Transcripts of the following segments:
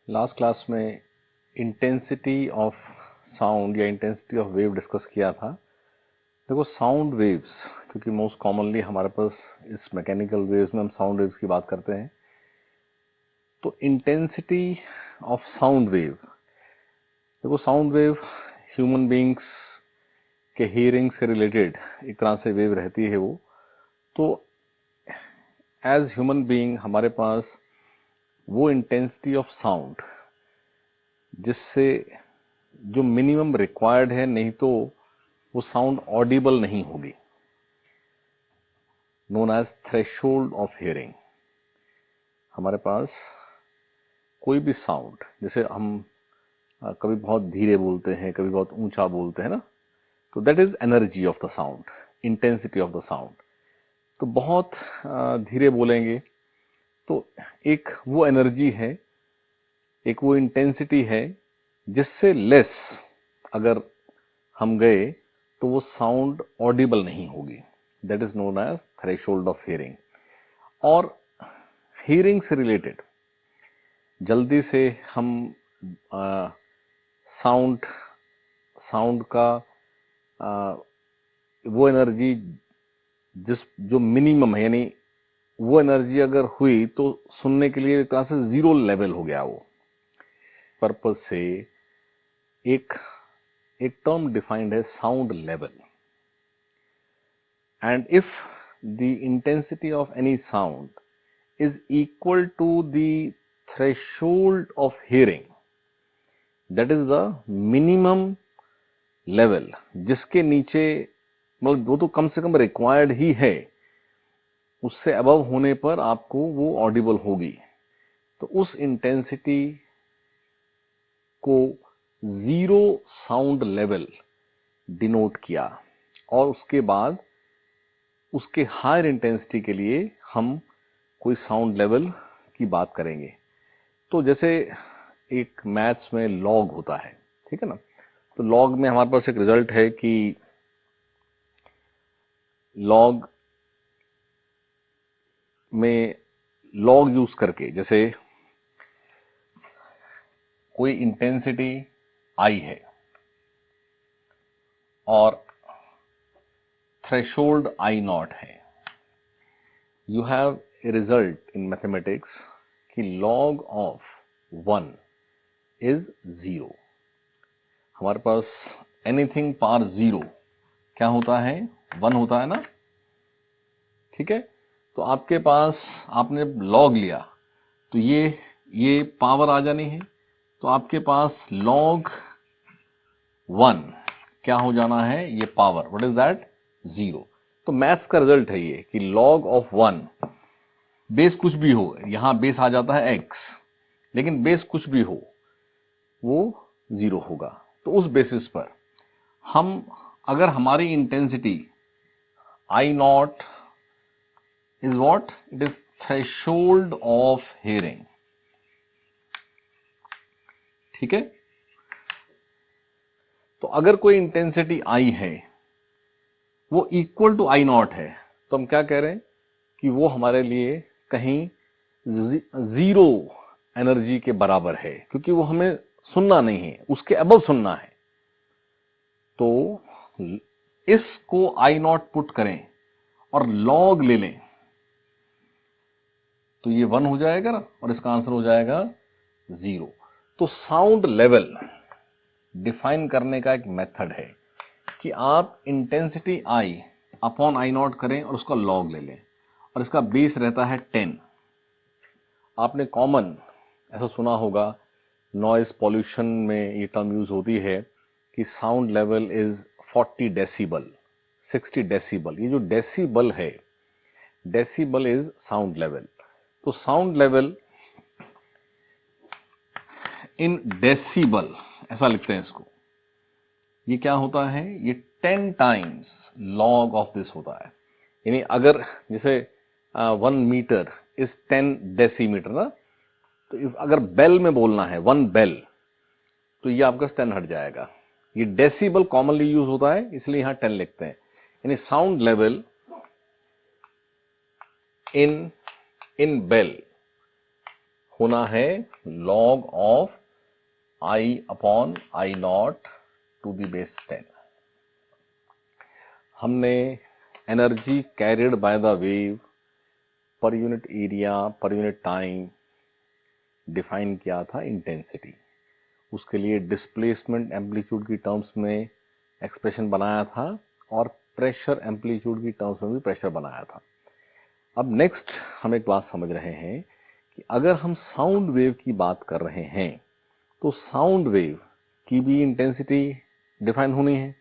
Last class में intensity of sound या intensity of wave discuss किया था। देखो साउंड वेव्स, क्योंकि मोस्ट कॉमनली हमारे पास इस मैकेनिकल वेव्स में हम साउंड वेव्स की बात करते हैं, तो इंटेंसिटी ऑफ साउंड वेव, देखो साउंड वेव ह्यूमन बींग्स के हियरिंग से रिलेटेड एक तरह से वेव रहती है। वो तो एज ह्यूमन बीइंग हमारे पास वो इंटेंसिटी ऑफ साउंड जिससे जो मिनिमम रिक्वायर्ड है, नहीं तो वो साउंड ऑडिबल नहीं होगी, known as threshold of hearing. हमारे पास कोई भी साउंड, जैसे हम कभी बहुत धीरे बोलते हैं, कभी बहुत ऊंचा बोलते हैं ना, तो that is energy of the sound, intensity of the sound. तो बहुत धीरे बोलेंगे तो एक वो एनर्जी है, एक वो इंटेंसिटी है, जिससे लेस अगर हम गए तो वो साउंड ऑडिबल नहीं होगी। That is known as threshold of hearing. और हियरिंग से रिलेटेड जल्दी से हम साउंड का वो एनर्जी जो मिनिमम है, यानी वो एनर्जी अगर हुई तो सुनने के लिए एक तरह से जीरो लेवल हो गया। वो पर्पज से एक टर्म डिफाइंड है sound level. And if the intensity of any sound is equal to the threshold of hearing, that is the minimum level, जिसके नीचे मतलब वो तो कम से कम रिक्वायर्ड ही है, उससे अबव होने पर आपको वो ऑडिबल होगी। तो उस इंटेंसिटी को जीरो साउंड लेवल डिनोट किया, और उसके बाद उसके हायर इंटेंसिटी के लिए हम कोई साउंड लेवल की बात करेंगे। तो जैसे एक मैथ्स में लॉग होता है, ठीक है ना, तो लॉग में हमारे पास एक रिजल्ट है कि लॉग में लॉग यूज करके, जैसे कोई इंटेंसिटी आई है और थ्रेशोल्ड आई नॉट है, you have a result in mathematics कि लॉग ऑफ 1 इज 0। हमारे पास एनीथिंग पार 0 क्या होता है? 1 होता है ना, ठीक है। तो आपके पास आपने लॉग लिया तो ये पावर आ जानी है, तो आपके पास लॉग 1 क्या हो जाना है? ये पावर, व्हाट इज दैट? 0। तो मैथ्स का रिजल्ट है ये कि लॉग ऑफ 1, बेस कुछ भी हो, यहां बेस आ जाता है x, लेकिन बेस कुछ भी हो वो 0 होगा। तो उस बेसिस पर हम, अगर हमारी intensity I not is what? It is threshold of hearing, ठीक है। तो अगर कोई इंटेंसिटी आई है वो इक्वल टू आई नॉट है, तो हम क्या कह रहे हैं कि वो हमारे लिए कहीं जीरो एनर्जी के बराबर है, क्योंकि वो हमें सुनना नहीं है, उसके अबव सुनना है। तो इसको आई नॉट पुट करें और लॉग ले लें तो ये 1 हो जाएगा ना, और इसका आंसर हो जाएगा 0। तो साउंड लेवल डिफाइन करने का एक मेथड है कि आप intensity I upon I not करें और उसका लॉग ले लें, और इसका बेस रहता है 10। आपने कॉमन ऐसा सुना होगा, नॉइज पॉल्यूशन में ये टर्म यूज होती है कि sound level is 40 decibel, 60 decibel. ये जो डेसिबल है, डेसिबल इज साउंड लेवल। तो साउंड लेवल इन डेसिबल ऐसा लिखते हैं इसको। ये क्या होता है? ये 10 टाइम्स लॉग ऑफ दिस होता है। यानी अगर जैसे 1 मीटर इज 10 डेसीमीटर ना, तो अगर बेल में बोलना है 1 बेल, तो ये आपका 10 हट जाएगा। ये डेसिबल कॉमनली यूज होता है, इसलिए यहां 10 लिखते हैं। यानी साउंड लेवल इन बेल होना है log of I upon I naught to the base 10। हमने energy carried by the wave per unit area per unit time define किया था इंटेंसिटी। उसके लिए डिस्प्लेसमेंट एम्पलीट्यूड की टर्म्स में एक्सप्रेशन बनाया था और प्रेशर एम्पलीट्यूड की टर्म्स में भी प्रेशर बनाया था। अब नेक्स्ट हम एक बात समझ रहे हैं कि अगर हम साउंड वेव की बात कर रहे हैं तो साउंड वेव की भी इंटेंसिटी डिफाइन होनी है,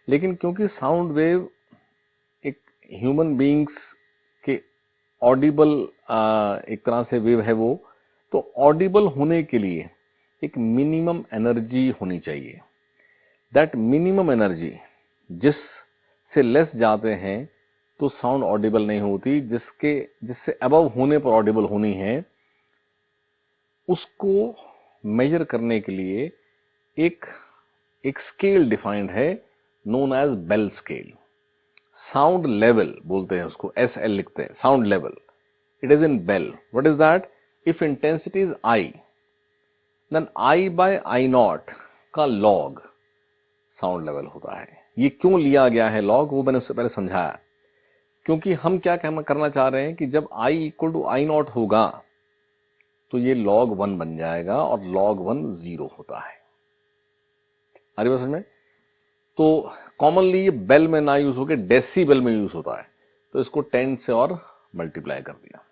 लेकिन क्योंकि साउंड वेव एक ह्यूमन बीइंग्स के ऑडिबल एक तरह से वेव है वो, तो ऑडिबल होने के लिए एक मिनिमम एनर्जी होनी चाहिए। दैट मिनिमम एनर्जी जिससे लेस जाते हैं तो साउंड ऑडिबल नहीं होती, जिससे अबव होने पर ऑडिबल होनी है। उसको मेजर करने के लिए एक स्केल डिफाइंड है known as bel scale. Sound level बोलते हैं उसको, SL लिखते हैं, sound level. It is in bel. What is that? If intensity is I, then I by I naught का लॉग साउंड लेवल होता है। ये क्यों लिया गया है लॉग, वो मैंने उससे पहले समझाया। क्योंकि हम क्या करना चाह रहे हैं कि जब I equal to I naught होगा तो ये log 1 बन जाएगा और log 1 0 होता है। आ रही बात समझ में? तो कॉमनली ये बेल में ना यूज होकर डेसीबल में यूज होता है, तो इसको 10 से और मल्टीप्लाई कर दिया।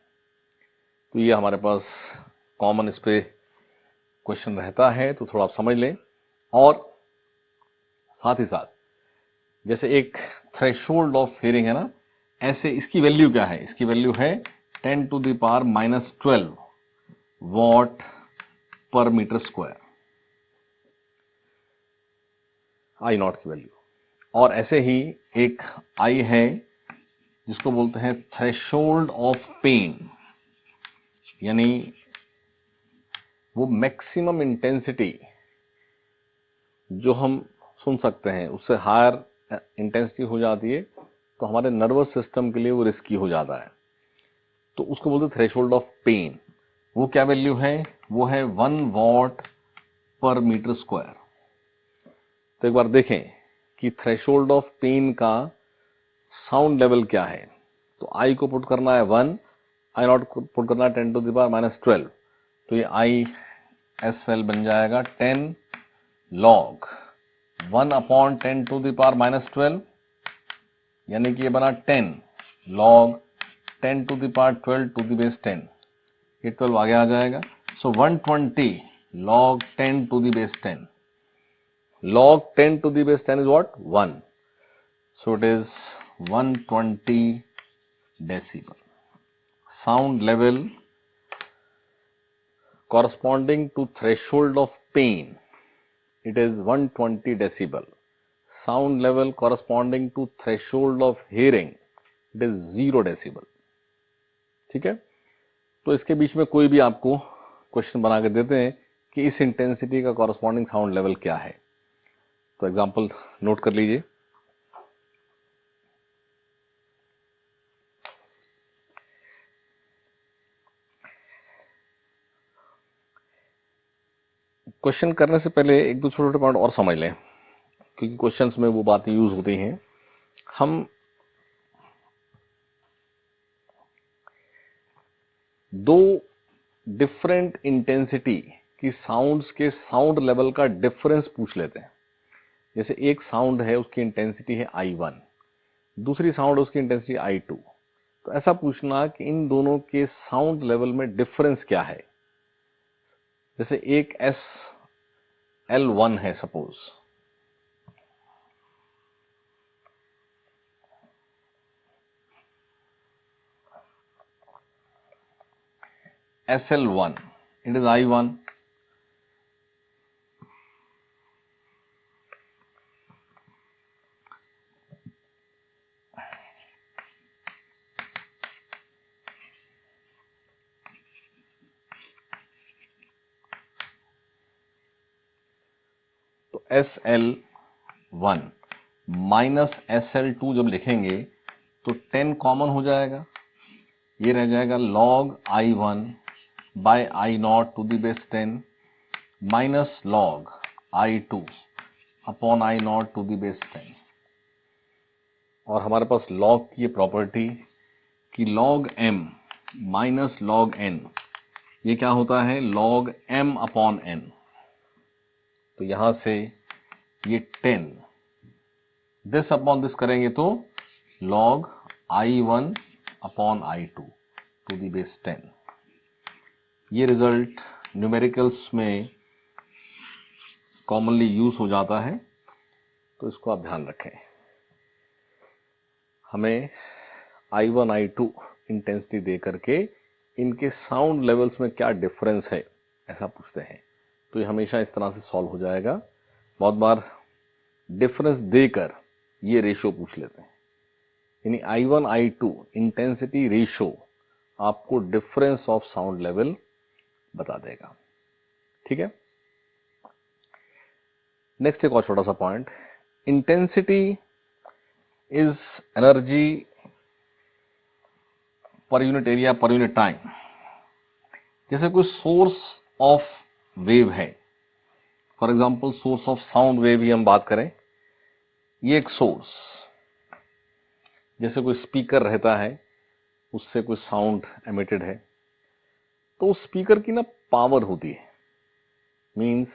तो ये हमारे पास कॉमन इस पे क्वेश्चन रहता है, तो थोड़ा आप समझ लें। और साथ ही साथ जैसे एक थ्रेशोल्ड ऑफ हियरिंग है ना, ऐसे इसकी वैल्यू क्या है? इसकी वैल्यू है 10 टू द पावर -12 वॉट पर मीटर स्क्वायर, I नॉट की वैल्यू। और ऐसे ही एक I है जिसको बोलते हैं थ्रेशोल्ड ऑफ पेन, यानी वो मैक्सिमम इंटेंसिटी जो हम सुन सकते हैं उससे हायर इंटेंसिटी हो जाती है, तो हमारे नर्वस सिस्टम के लिए वो रिस्की हो जाता है, तो उसको बोलते हैं थ्रेशोल्ड ऑफ पेन। वो क्या वैल्यू है? वो है 1 वॉट पर मीटर स्क्वायर। तो एक बार देखें कि थ्रेशोल्ड ऑफ पेन का साउंड लेवल क्या है। तो I को पुट करना है 1, I नॉट को पुट करना है 10 टू द पावर -12, तो ये ISL बन जाएगा 10 log 1 upon 10 to the power -12, यानी कि ये बना 10 log 10 to the power 12 to the base 10। ये 12 आगे आ जाएगा, so 120 log 10 to the base 10। log 10 to the base 10 is what? 1. So it is 120 decibel. Sound level corresponding to threshold of pain, it is 120 decibel. Sound level corresponding to threshold of hearing, it is 0 decibel. ठीक है? तो इसके बीच में कोई भी आपको question बना के देते हैं कि इस इंटेंसिटी का कॉरस्पॉन्डिंग साउंड लेवल क्या है, तो एग्जाम्पल नोट कर लीजिए। क्वेश्चन करने से पहले एक दो छोटे छोटे पॉइंट और समझ लें, क्योंकि क्वेश्चंस में वो बातें यूज होती हैं। हम दो डिफरेंट इंटेंसिटी की साउंड्स के साउंड लेवल का डिफरेंस पूछ लेते हैं। जैसे एक साउंड है उसकी इंटेंसिटी है I1, दूसरी साउंड उसकी इंटेंसिटी I2। तो ऐसा पूछना कि इन दोनों के साउंड लेवल में डिफरेंस क्या है। जैसे एक SL1 है suppose, SL1, it is I1, तो SL1 माइनस SL2 जब लिखेंगे तो 10 कॉमन हो जाएगा, ये रह जाएगा log I1 by I naught to the base 10 minus log I2 upon I naught to the base 10। और हमारे पास log की ये प्रॉपर्टी कि log m minus log n ये क्या होता है, log m अपॉन n। तो यहां से ये 10 दिस अपॉन दिस करेंगे तो log I1 upon I2 to the base 10। ये रिजल्ट न्यूमेरिकल्स में कॉमनली यूज हो जाता है, तो इसको आप ध्यान रखें। हमें I1 I2 इंटेंसिटी दे करके इनके साउंड लेवल्स में क्या डिफरेंस है ऐसा पूछते हैं, तो ये हमेशा इस तरह से सॉल्व हो जाएगा। बहुत बार डिफरेंस देकर ये रेशियो पूछ लेते हैं, यानी I1 I2 इंटेंसिटी रेशियो आपको डिफरेंस ऑफ साउंड लेवल बता देगा। ठीक है, नेक्स्ट एक और छोटा सा point, intensity is energy per unit area per unit time. जैसे कोई सोर्स ऑफ वेव है, for example source of sound wave ही हम बात करें, ये एक सोर्स, जैसे कोई स्पीकर रहता है उससे कोई साउंड एमिटेड है, तो उस स्पीकर की ना पावर होती है, means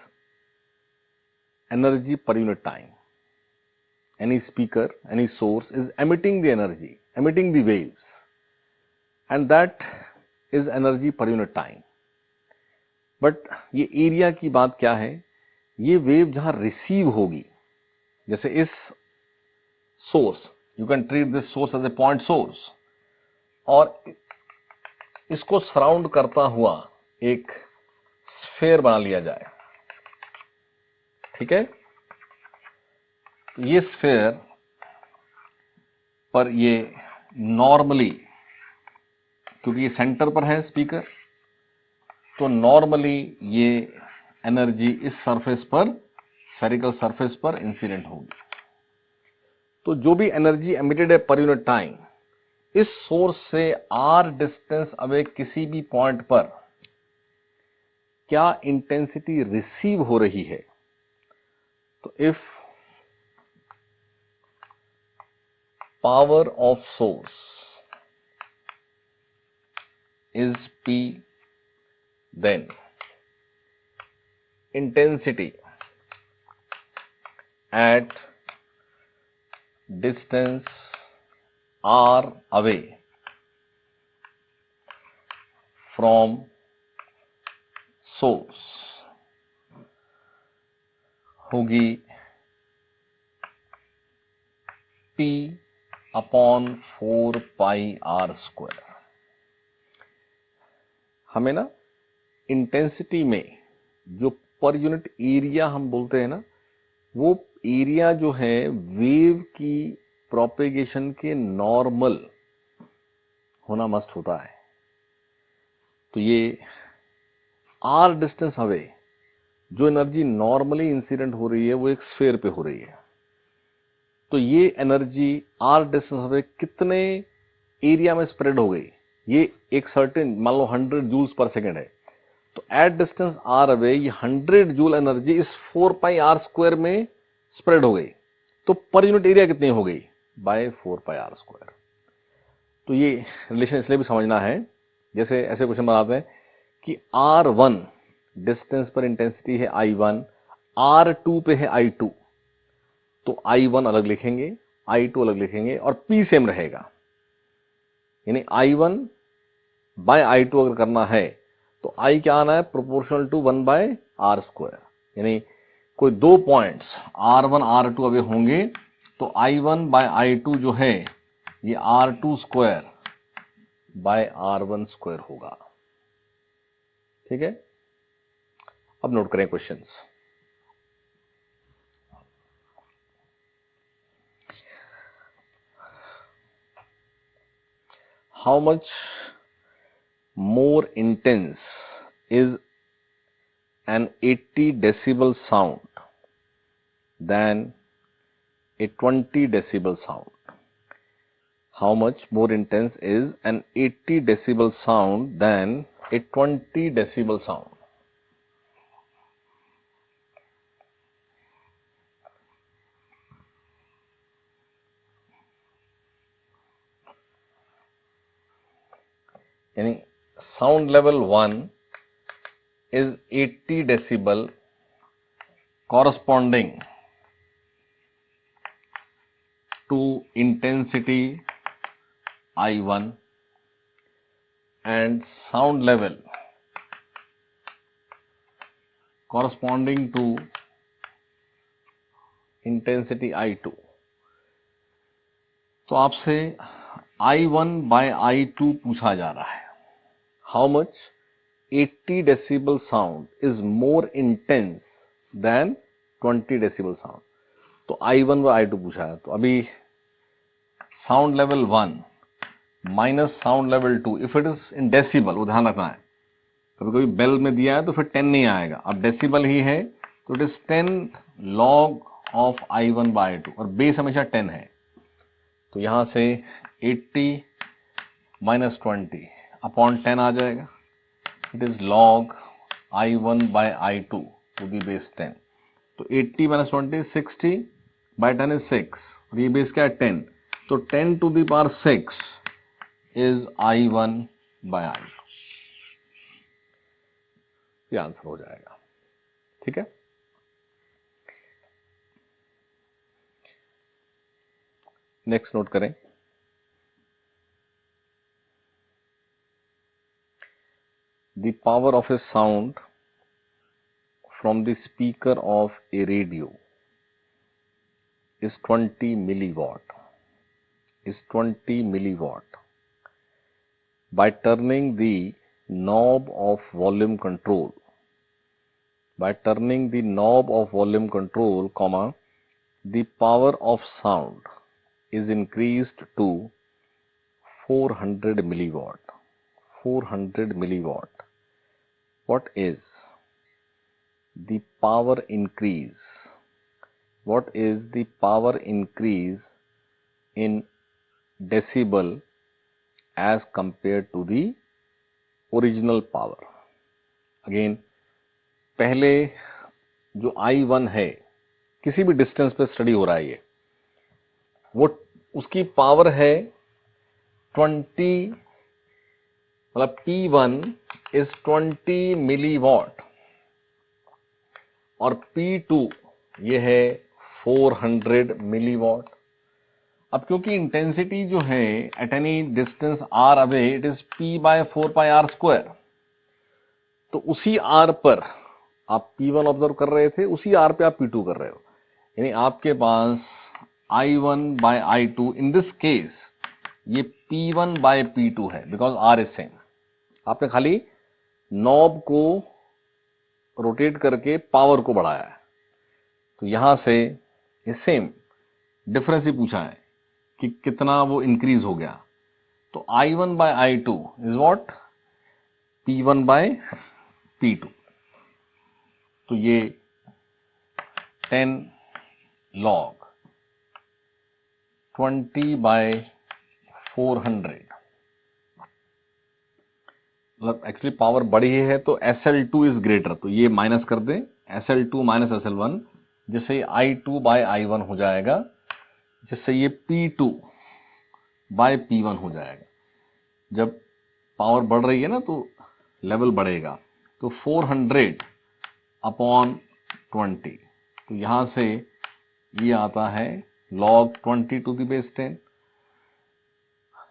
energy per unit time. Any speaker, any source is emitting the energy, emitting the waves, and that is energy per unit time. But ये एरिया की बात क्या है, ये वेव जहां रिसीव होगी, जैसे इस source, you can treat this source as a point source, और इसको सराउंड करता हुआ एक स्फेयर बना लिया जाए। ठीक है, ये स्फेयर पर ये नॉर्मली, क्योंकि ये सेंटर पर है स्पीकर, तो नॉर्मली ये एनर्जी इस सरफेस पर, स्फेरिकल सरफेस पर इंसिडेंट होगी। तो जो भी एनर्जी एमिटेड है पर यूनिट टाइम, इस सोर्स से आर डिस्टेंस अवे किसी भी पॉइंट पर क्या इंटेंसिटी रिसीव हो रही है, तो if power of source is P, then intensity at distance r away from source होगी P upon 4 pi r square. हमें ना इंटेंसिटी में जो पर यूनिट एरिया हम बोलते हैं ना, वो एरिया जो है वेव की प्रोपेगेशन के नॉर्मल होना मस्ट होता है। तो ये आर डिस्टेंस अवे जो एनर्जी नॉर्मली इंसिडेंट हो रही है वो एक स्फेयर पे हो रही है, तो ये एनर्जी आर डिस्टेंस अवे कितने एरिया में स्प्रेड हो गई, ये एक सर्टेन मान लो 100 जूल्स पर सेकेंड है, तो एट डिस्टेंस आर अवे ये 100 जूल एनर्जी इस 4 पाई आर स्क्वायर में स्प्रेड हो गई। तो पर यूनिट एरिया कितनी हो गई, बाय 4 पाई आर स्क्वायर। तो ये रिलेशन इसलिए भी समझना है, जैसे ऐसे क्वेश्चन बनाते हैं कि R1 डिस्टेंस पर इंटेंसिटी है I1, R2 पे है I2, तो I1 अलग लिखेंगे, I2 अलग लिखेंगे और P सेम रहेगा। यानी I1 बाय I2 अगर करना है तो I क्या आना है, proportional to 1 by r square. यानी कोई दो पॉइंट्स R1 R2 अभी होंगे तो I1 बाय I2 जो है ये R2 square by R1 square होगा। ठीक है, अब नोट करें questions. How much more intense is an 80 decibel sound than a 20 decibel sound? How much more intense is an 80 decibel sound than a 20 decibel sound. यानी sound level 1 is 80 decibel corresponding to intensity I1, and sound level corresponding to intensity I2. तो आपसे I1 by I2 पूछा जा रहा है. How much 80 decibel sound is more intense than 20 decibel sound. तो I1 by I2 पूछा है. तो अभी sound level 1 minus sound level 2, if it is in decibel, वो ध्यान रखना है. कभी कभी बेल में दिया है तो फिर 10 नहीं आएगा. अब डेसिबल ही है तो it is 10 log of I1 by I2, और बेस हमेशा 10 है. तो यहां से 80 माइनस 20 अपॉन 10 आ जाएगा. It is log I1 by I2 to the base 10. तो 80 माइनस 20 60 बाय 10 इज 6, और ये बेस क्या है 10. तो 10 to the power 6 is I1 by I2. ये आंसर हो जाएगा. ठीक है. नेक्स्ट नोट करें. The power of a sound from the speaker of a radio is 20 milliwatt. By turning the knob of volume control, the power of sound is increased to 400 milliwatt. What is the power increase? What is the power increase in decibel as compared to the original power? Again, पहले जो I1 है, किसी भी distance पे study हो रहा है ये, वो उसकी पावर है 20, मतलब P1 is 20 milliwatt और P2 ये है 400 milliwatt. अब क्योंकि इंटेंसिटी जो है at any distance r away it is P by 4 pi r square. तो उसी r पर आप P1 ऑब्जर्व कर रहे थे, उसी r पे आप P2 कर रहे हो. यानी आपके पास I1 by I2 in this case ये P1 by P2 है, बिकॉज r इज सेम. आपने खाली नॉब को रोटेट करके पावर को बढ़ाया है. तो यहां से ये सेम डिफरेंस ही पूछा है कि कितना वो इंक्रीज हो गया. तो I1 by I2 is what? P1 by P2. तो ये 10 log 20 by 400, मतलब एक्चुअली पावर बड़ी है तो SL2 इज ग्रेटर. तो ये माइनस कर दें, SL2 माइनस SL1, जिससे I2 by I1 हो जाएगा, जिससे ये P2 by P1 हो जाएगा. जब पावर बढ़ रही है ना तो लेवल बढ़ेगा. तो 400 अपॉन 20, तो यहां से ये आता है log 20 टू द बेस 10.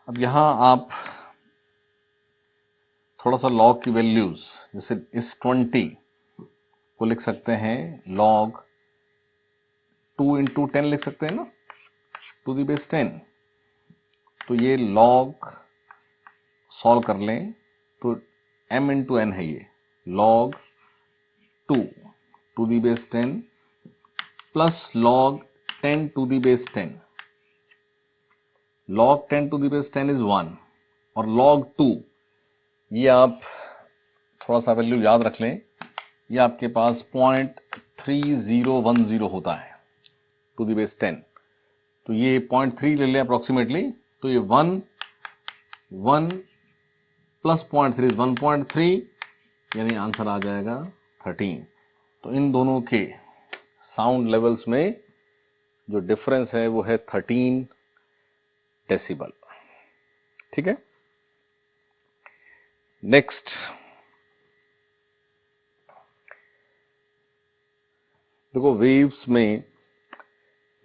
अब यहां आप थोड़ा सा log की वैल्यूज, जैसे इस 20 को लिख सकते हैं log 2 into 10 लिख सकते हैं ना, टू द बेस 10. तो ये log सॉल्व कर लें तो m into n है, ये log 2 to the base 10 plus log 10 to the base 10. log 10 to the base 10 is 1, और log 2 ये आप थोड़ा सा वैल्यू याद रख लें, ये आपके पास 0.3010 होता है टू द बेस 10. तो ये 0.3 ले लें अप्रोक्सीमेटली. तो ये 1 प्लस 0.3 इज 1.3, यानी आंसर आ जाएगा 13। तो इन दोनों के साउंड लेवल्स में जो डिफरेंस है वो है 13 डेसिबल। ठीक है, नेक्स्ट देखो, वेव्स में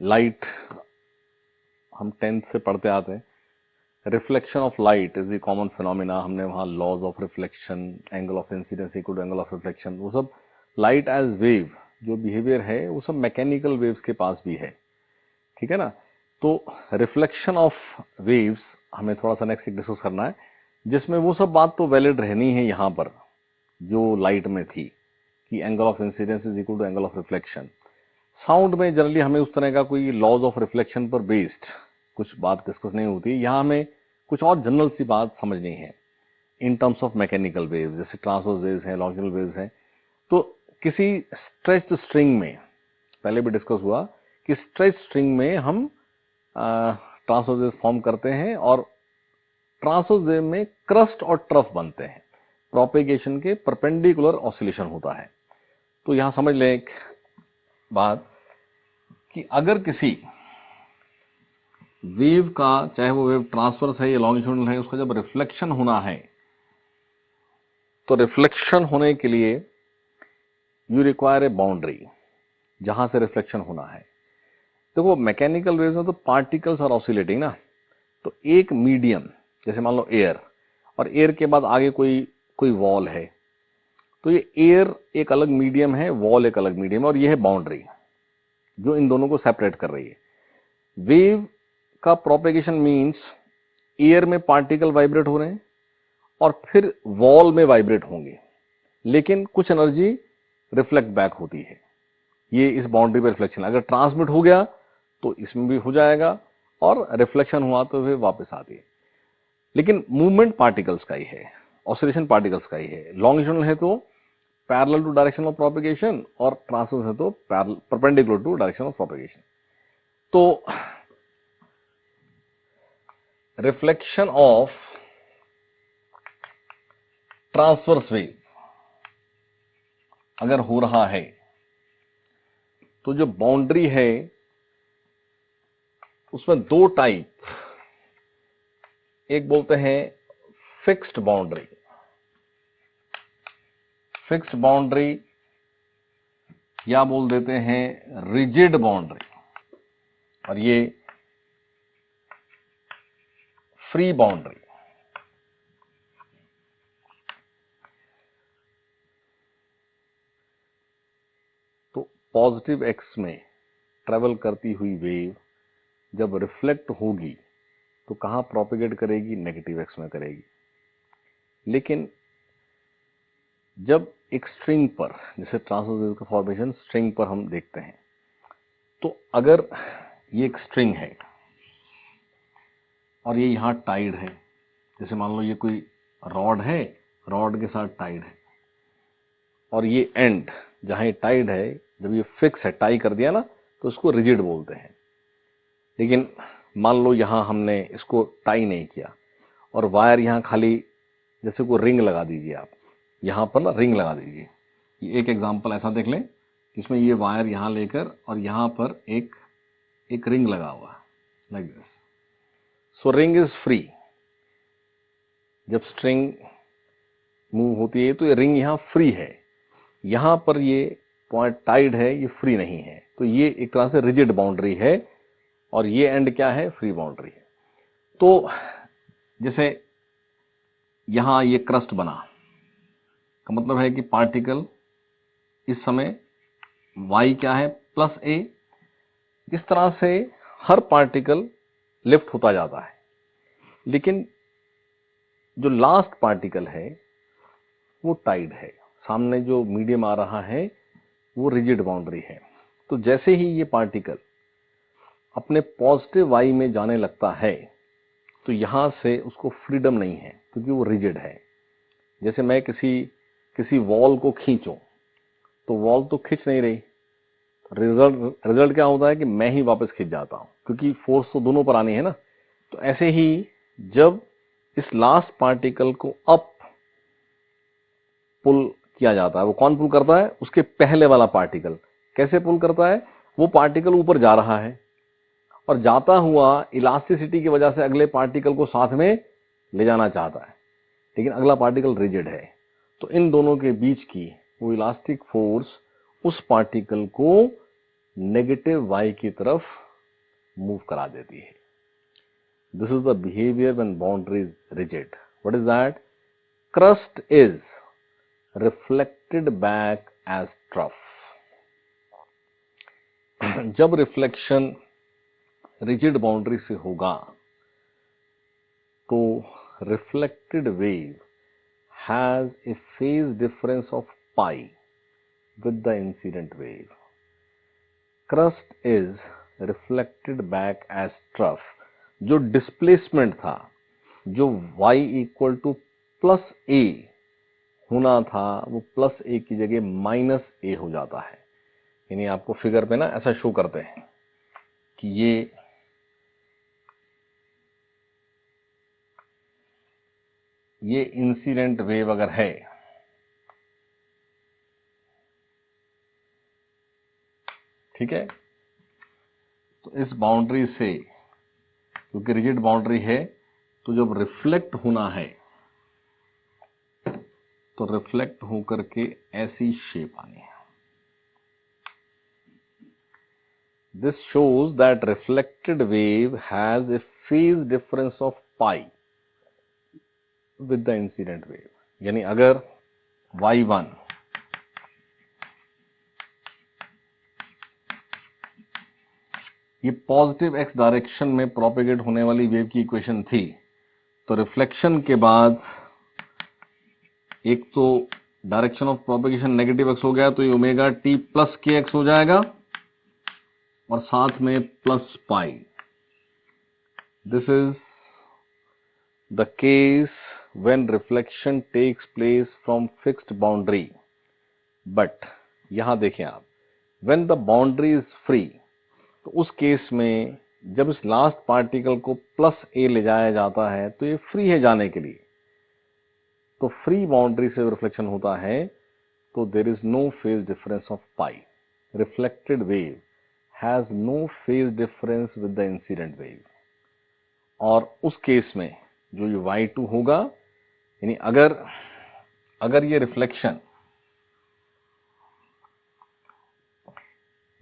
लाइट हम 10th से पढ़ते आते हैं। Reflection of light is the common phenomena. हमने वहां laws of reflection, angle of incidence equal to angle of reflection, वो सब लाइट एज वेव जो बिहेवियर है वो सब मैकेनिकल वेव्स के पास भी है। ठीक है ना। तो रिफ्लेक्शन ऑफ वेव्स हमें थोड़ा सा नेक्स्ट डिस्कस करना है, जिसमें वो सब बात तो वैलिड रहनी है यहां पर जो लाइट में थी कि angle of incidence is equal to angle of reflection. Sound में जनरली हमें उस तरह का कोई लॉज ऑफ रिफ्लेक्शन पर बेस्ड कुछ बात डिस्कस नहीं होती। यहां हमें कुछ और जनरल सी बात समझनी है in terms of mechanical waves, जैसे ट्रांसवर्स वेव्स हैं, लॉन्जिटूडिनल वेव्स हैं। तो किसी स्ट्रेच्ड स्ट्रिंग में, पहले भी डिस्कस हुआ कि स्ट्रेच्ड स्ट्रिंग में हम ट्रांसवर्स वेव्स फॉर्म करते हैं और ट्रांसवर्स वेव में क्रस्ट और ट्रफ बनते हैं। प्रोपेगेशन के परपेंडिकुलर ऑसिलेशन होता है। तो यहां समझ लें एक बात कि अगर किसी वेव का, चाहे वो वेव ट्रांसवर्स है या लॉन्गिट्यूडनल है, उसका जब रिफ्लेक्शन होना है तो रिफ्लेक्शन होने के लिए यू रिक्वायर ए बाउंड्री जहां से रिफ्लेक्शन होना है। देखो मैकेनिकल वेव्स में तो पार्टिकल्स आर ऑसिलेटिंग ना, तो एक मीडियम जैसे मान लो एयर, और एयर के बाद आगे कोई वॉल है, तो ये एयर एक अलग मीडियम है, वॉल एक अलग मीडियम है, और ये है बाउंड्री जो इन दोनों को सेपरेट कर रही है। वेव का प्रोपेगेशन मीन्स एयर में पार्टिकल वाइब्रेट हो रहे हैं और फिर वॉल में वाइब्रेट होंगे, लेकिन कुछ एनर्जी रिफ्लेक्ट बैक होती है। ये इस बाउंड्री पर रिफ्लेक्शन अगर ट्रांसमिट हो गया तो इसमें भी हो जाएगा, और रिफ्लेक्शन हुआ तो फिर वापस आती है। लेकिन मूवमेंट पार्टिकल्स का ही है, ऑसिलेशन पार्टिकल्स का ही है। लॉन्गिट्यूडनल है तो parallel to direction of propagation, और ट्रांसवर्स है तो perpendicular to direction of propagation. तो रिफ्लेक्शन ऑफ ट्रांसवर्स वेव अगर हो रहा है तो जो बाउंड्री है उसमें दो टाइप, एक बोलते हैं फिक्स्ड बाउंड्री, फिक्स्ड बाउंड्री, या बोल देते हैं रिजिड बाउंड्री, और ये फ्री बाउंड्री। तो पॉजिटिव एक्स में ट्रेवल करती हुई वेव जब रिफ्लेक्ट होगी तो कहां प्रोपेगेट करेगी? नेगेटिव एक्स में करेगी। लेकिन जब एक स्ट्रिंग पर, जैसे ट्रांसवर्स वेव का फॉर्मेशन स्ट्रिंग पर हम देखते हैं, तो अगर ये एक स्ट्रिंग है और ये यहां टाइड है, जैसे मान लो ये कोई रॉड है, रॉड के साथ टाइड है, और ये एंड जहां ये टाइड है, जब ये फिक्स है, टाई कर दिया ना, तो उसको रिजिड बोलते हैं। लेकिन मान लो यहां हमने इसको टाई नहीं किया और वायर यहां खाली, जैसे कोई रिंग लगा दीजिए आप, यहां पर ना रिंग लगा दीजिए। ये एक एग्जांपल ऐसा देख लें, इसमें ये वायर यहां लेकर और यहां पर एक रिंग लगा हुआ like this. So ring is free. जब स्ट्रिंग मूव होती है तो ये रिंग यहां फ्री है, यहां पर ये पॉइंट टाइड है, ये फ्री नहीं है। तो ये एक तरह से रिजिड बाउंड्री है, और ये एंड क्या है? फ्री बाउंड्री है। तो जैसे यहां ये क्रस्ट बना, का मतलब है कि पार्टिकल इस समय y क्या है? Plus a। इस तरह से हर पार्टिकल लिफ्ट होता जाता है, लेकिन जो लास्ट पार्टिकल है वो टाइड है, सामने जो मीडियम आ रहा है वो रिजिड बाउंड्री है। तो जैसे ही ये पार्टिकल अपने पॉजिटिव y में जाने लगता है तो यहां से उसको फ्रीडम नहीं है, क्योंकि वो रिजिड है। जैसे मैं किसी वॉल को खींचूं तो वॉल तो खींच नहीं रही, रिजल्ट क्या होता है कि मैं ही वापस खींच जाता हूं, क्योंकि फोर्स तो दोनों पर आनी है ना। तो ऐसे ही जब इस लास्ट पार्टिकल को अप पुल किया जाता है। वो कौन पुल करता है? उसके पहले वाला पार्टिकल। कैसे पुल करता है? वो पार्टिकल ऊपर जा रहा है और जाता हुआ इलास्टिसिटी की वजह से अगले पार्टिकल को साथ में ले जाना चाहता है, लेकिन अगला पार्टिकल रिजिड है। तो इन दोनों के बीच की वो इलास्टिक फोर्स उस पार्टिकल को नेगेटिव वाई की तरफ मूव करा देती है। This is the behaviour when boundary is rigid. What is that? Crest is reflected back as trough. जब रिफ्लेक्शन रिजिड बाउंड्री से होगा तो reflected wave has a phase difference of pi with the incident wave. Crest is reflected back as trough. जो displacement था, जो y equal to plus A होना था, वो प्लस ए की जगह माइनस ए हो जाता है। यानी आपको फिगर पे ना ऐसा शो करते हैं कि ये इंसिडेंट वेव अगर है, ठीक है, तो इस बाउंड्री से, क्योंकि रिजिड बाउंड्री है, तो जब रिफ्लेक्ट होना है तो रिफ्लेक्ट होकर के ऐसी शेप आनी है। This shows that reflected wave has a phase difference of pi with the incident wave. यानी अगर y1 ये पॉजिटिव x डायरेक्शन में प्रोपेगेट होने वाली वेव की इक्वेशन थी, तो रिफ्लेक्शन के बाद एक तो direction of propagation negative x हो गया, तो ये ओमेगा टी प्लस के एक्स हो जाएगा और साथ में plus pi. This is the case when reflection takes place from fixed boundary, but यहां देखें आप, when the boundary is free, तो उस केस में जब इस लास्ट पार्टिकल को प्लस ए ले जाया जाता है तो ये फ्री है जाने के लिए, तो फ्री बाउंड्री से रिफ्लेक्शन होता है तो there is no phase difference of pi. Reflected wave has no phase difference with the incident wave. और उस केस में जो ये y2 होगा, यानी अगर ये रिफ्लेक्शन,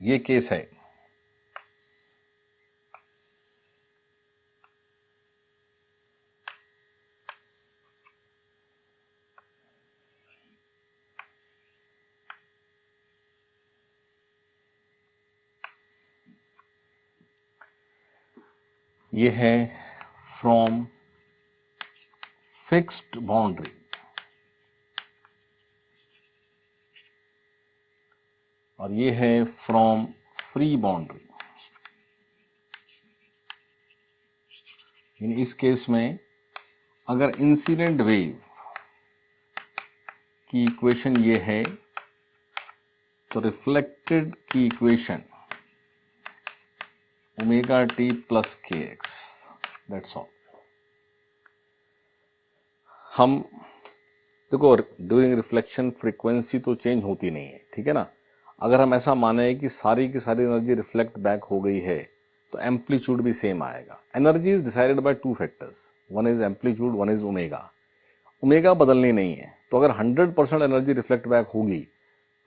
ये केस है, ये है फ्रॉम फिक्स्ड बाउंड्री और ये है फ्रॉम फ्री बाउंड्री। इस केस में अगर इंसिडेंट वेव की इक्वेशन ये है तो रिफ्लेक्टेड की इक्वेशन ओमेगा टी प्लस के एक्स, दैट्स ऑल। हम देखो, ड्यूरिंग रिफ्लेक्शन फ्रीक्वेंसी तो चेंज होती नहीं है, ठीक है ना। अगर हम ऐसा माने कि सारी की सारी एनर्जी रिफ्लेक्ट बैक हो गई है तो एम्पलीट्यूड भी सेम आएगा। Energy is decided by two factors, one is amplitude, one is omega. Omega बदलनी नहीं है, तो अगर 100% एनर्जी रिफ्लेक्ट बैक होगी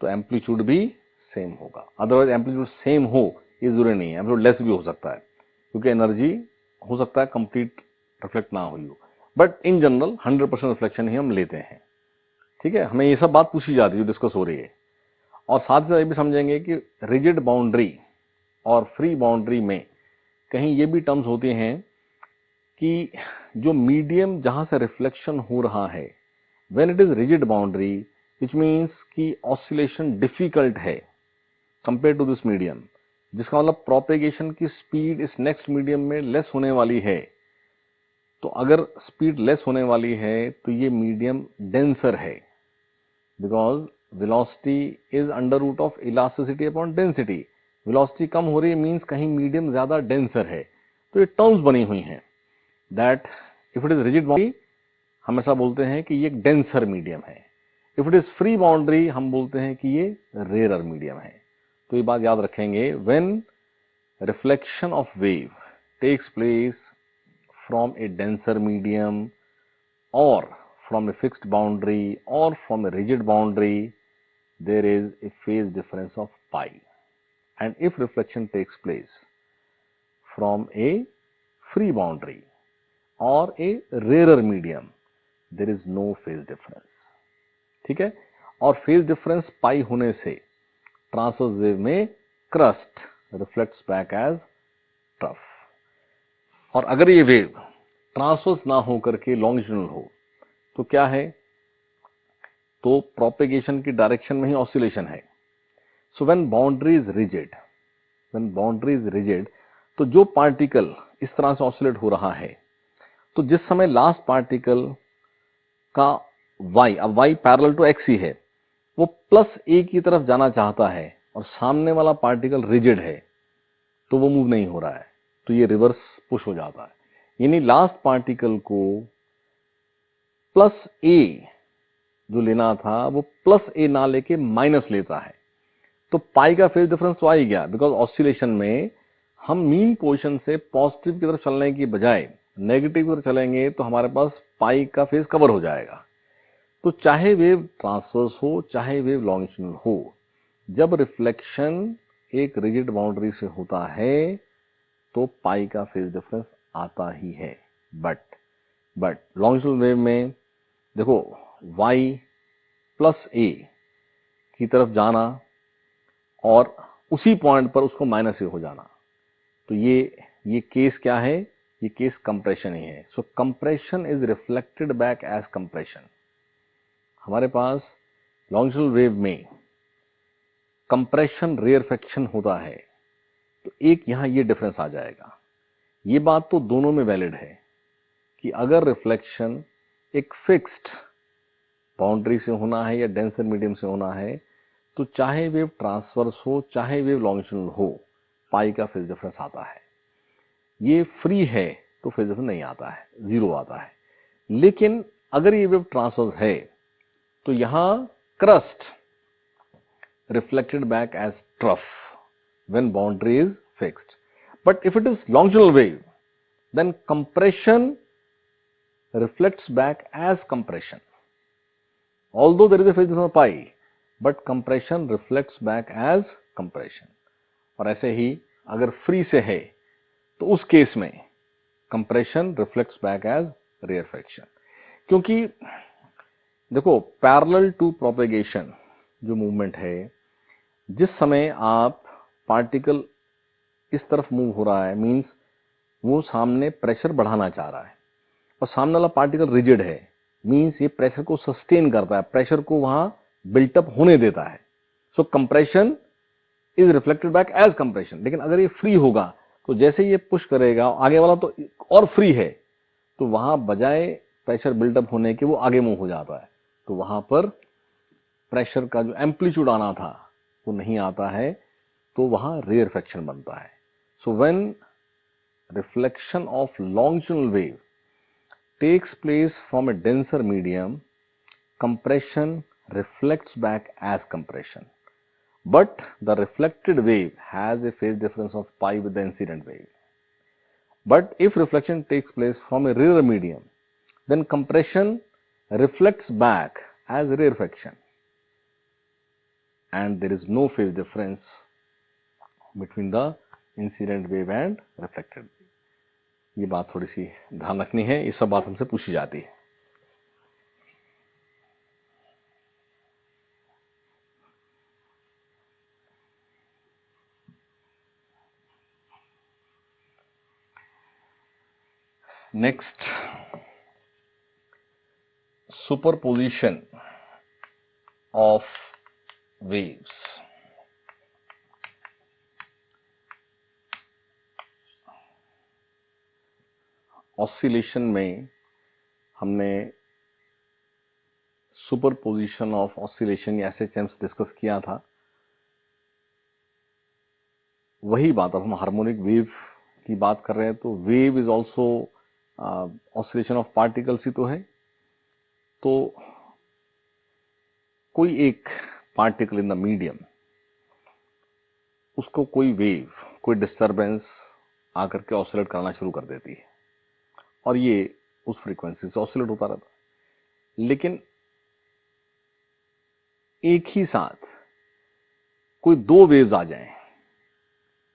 तो एम्पलीट्यूड भी सेम होगा। अदरवाइज एम्पलीट्यूड सेम हो ये जरूरी नहीं है, एम्पलीट्यूड लेस भी हो सकता है, क्योंकि एनर्जी हो सकता है कंप्लीट रिफ्लेक्ट ना हुई हो, बट इन जनरल 100% रिफ्लेक्शन ही हम लेते हैं, ठीक है। हमें ये सब बात पूछी जाती है, डिस्कस हो रही है। और साथ ही ये भी समझेंगे कि रिजिड बाउंड्री और फ्री बाउंड्री में कहीं ये भी टर्म्स होते हैं कि जो मीडियम जहां से रिफ्लेक्शन हो रहा है, when it is rigid boundary, which means कि ऑसिलेशन डिफिकल्ट है कंपेयर टू दिस मीडियम, जिसका मतलब प्रोपेगेशन की स्पीड इस नेक्स्ट मीडियम में लेस होने वाली है। तो अगर स्पीड लेस होने वाली है तो ये मीडियम डेंसर है, because velocity is under root of elasticity upon density. Velocity कम हो रही है मीन्स कहीं मीडियम ज्यादा डेंसर है। तो ये टर्म्स बनी हुई हैं that if it is rigid boundary हमेशा बोलते हैं कि ये एक डेंसर मीडियम है, if it is free boundary हम बोलते हैं कि ये रेयर मीडियम है। तो ये बात याद रखेंगे, when reflection of wave takes place from a denser medium or from a fixed boundary or from a rigid boundary, there is a phase difference of pi. And if reflection takes place from a free boundary or a rarer medium, there is no phase difference. ठीक है, और phase difference pi होने से transverse wave में crest reflects back as trough. और अगर ये wave transverse ना हो करके लॉन्गिट्यूडनल हो तो क्या है, तो प्रोपेगेशन की डायरेक्शन में ही ऑसिलेशन है। So when boundary is rigid, when boundary is rigid, तो जो पार्टिकल इस तरह से ऑसिलेट हो रहा है, तो जिस समय लास्ट पार्टिकल का y, अब y पैरेलल टू x ही है, वो प्लस a की तरफ जाना चाहता है और सामने वाला पार्टिकल रिजिड है तो वो मूव नहीं हो रहा है, तो ये रिवर्स पुश हो जाता है। यानी लास्ट पार्टिकल को प्लस ए जो लेना था वो प्लस ए ना लेके माइनस लेता है, तो पाई का फेज डिफरेंस तो आ ही गया, बिकॉज ऑसिलेशन में हम मीन पोजीशन से पॉजिटिव की तरफ चलने की बजाय नेगेटिव की तरफ चलेंगे तो हमारे पास पाई का फेज कवर हो जाएगा। तो चाहे वेव ट्रांसवर्स हो चाहे वेव लॉन्गिट्यूडनल हो, जब रिफ्लेक्शन एक रिजिड बाउंड्री से होता है तो पाई का फेज डिफरेंस आता ही है। बट लॉन्गिट्यूडनल वेव में देखो y प्लस a की तरफ जाना और उसी पॉइंट पर उसको माइनस ए हो जाना, तो ये केस क्या है, ये केस कंप्रेशन ही है। So compression is reflected back as compression. हमारे पास लॉन्गिट्यूडनल वेव में कंप्रेशन रेयरफेक्शन होता है, तो एक यहां ये डिफरेंस आ जाएगा। ये बात तो दोनों में वैलिड है कि अगर रिफ्लेक्शन एक फिक्स्ड बाउंड्री से होना है या डेंसर मीडियम से होना है, तो चाहे वेव ट्रांसवर्स हो चाहे वेव लॉन्गिट्यूडनल हो, पाई का फेज डिफरेंस आता है। ये फ्री है तो फेज डिफरेंस नहीं आता है, जीरो आता है। लेकिन अगर ये वेव ट्रांसवर्स है तो यहां crest reflected back as trough when boundary is fixed. But if it is longitudinal wave, then compression reflects back as compression. Although there is a phase difference of pi, but compression reflects back as compression. और ऐसे ही अगर free से है तो उस case में compression reflects back as rarefaction. क्योंकि देखो पैरेलल टू प्रोपेगेशन जो मूवमेंट है, जिस समय आप पार्टिकल इस तरफ मूव हो रहा है, मींस वो सामने प्रेशर बढ़ाना चाह रहा है और सामने वाला पार्टिकल रिजिड है, मींस ये प्रेशर को सस्टेन करता है, प्रेशर को वहां बिल्टअप होने देता है। So compression is reflected back as compression. लेकिन अगर ये फ्री होगा तो जैसे ये पुश करेगा, आगे वाला तो और फ्री है, तो वहां बजाय प्रेशर बिल्टअप होने के वो आगे मूव हो जाता है, तो वहां पर प्रेशर का जो एम्पलीट्यूड आना था वो नहीं आता है, तो वहां रेयरफेक्शन बनता है। So when reflection of longitudinal wave takes place from a denser medium, compression reflects back as compression, but the reflected wave has a phase difference of pi with the incident wave. But if reflection takes place from a rarer medium, then compression reflects back as rarefaction, and there is no phase difference between the incident wave and reflected wave. ये बात थोड़ी सी ध्यान रखनी है, ये सब बात हमसे पूछी जाती है। Next, superposition of waves. Oscillation में हमने सुपरपोजिशन ऑफ ऑसिलेशन या एसएचएम्स डिस्कस किया था। वही बात अब हम हार्मोनिक वेव की बात कर रहे हैं, तो wave is also oscillation of particles ही तो है। तो कोई एक पार्टिकल इन द मीडियम, उसको कोई वेव, कोई डिस्टरबेंस आकर के ऑसिलेट करना शुरू कर देती है और ये उस फ्रीक्वेंसी से ऑसिलेट होता रहता है। लेकिन एक ही साथ कोई दो वेव्स आ जाएं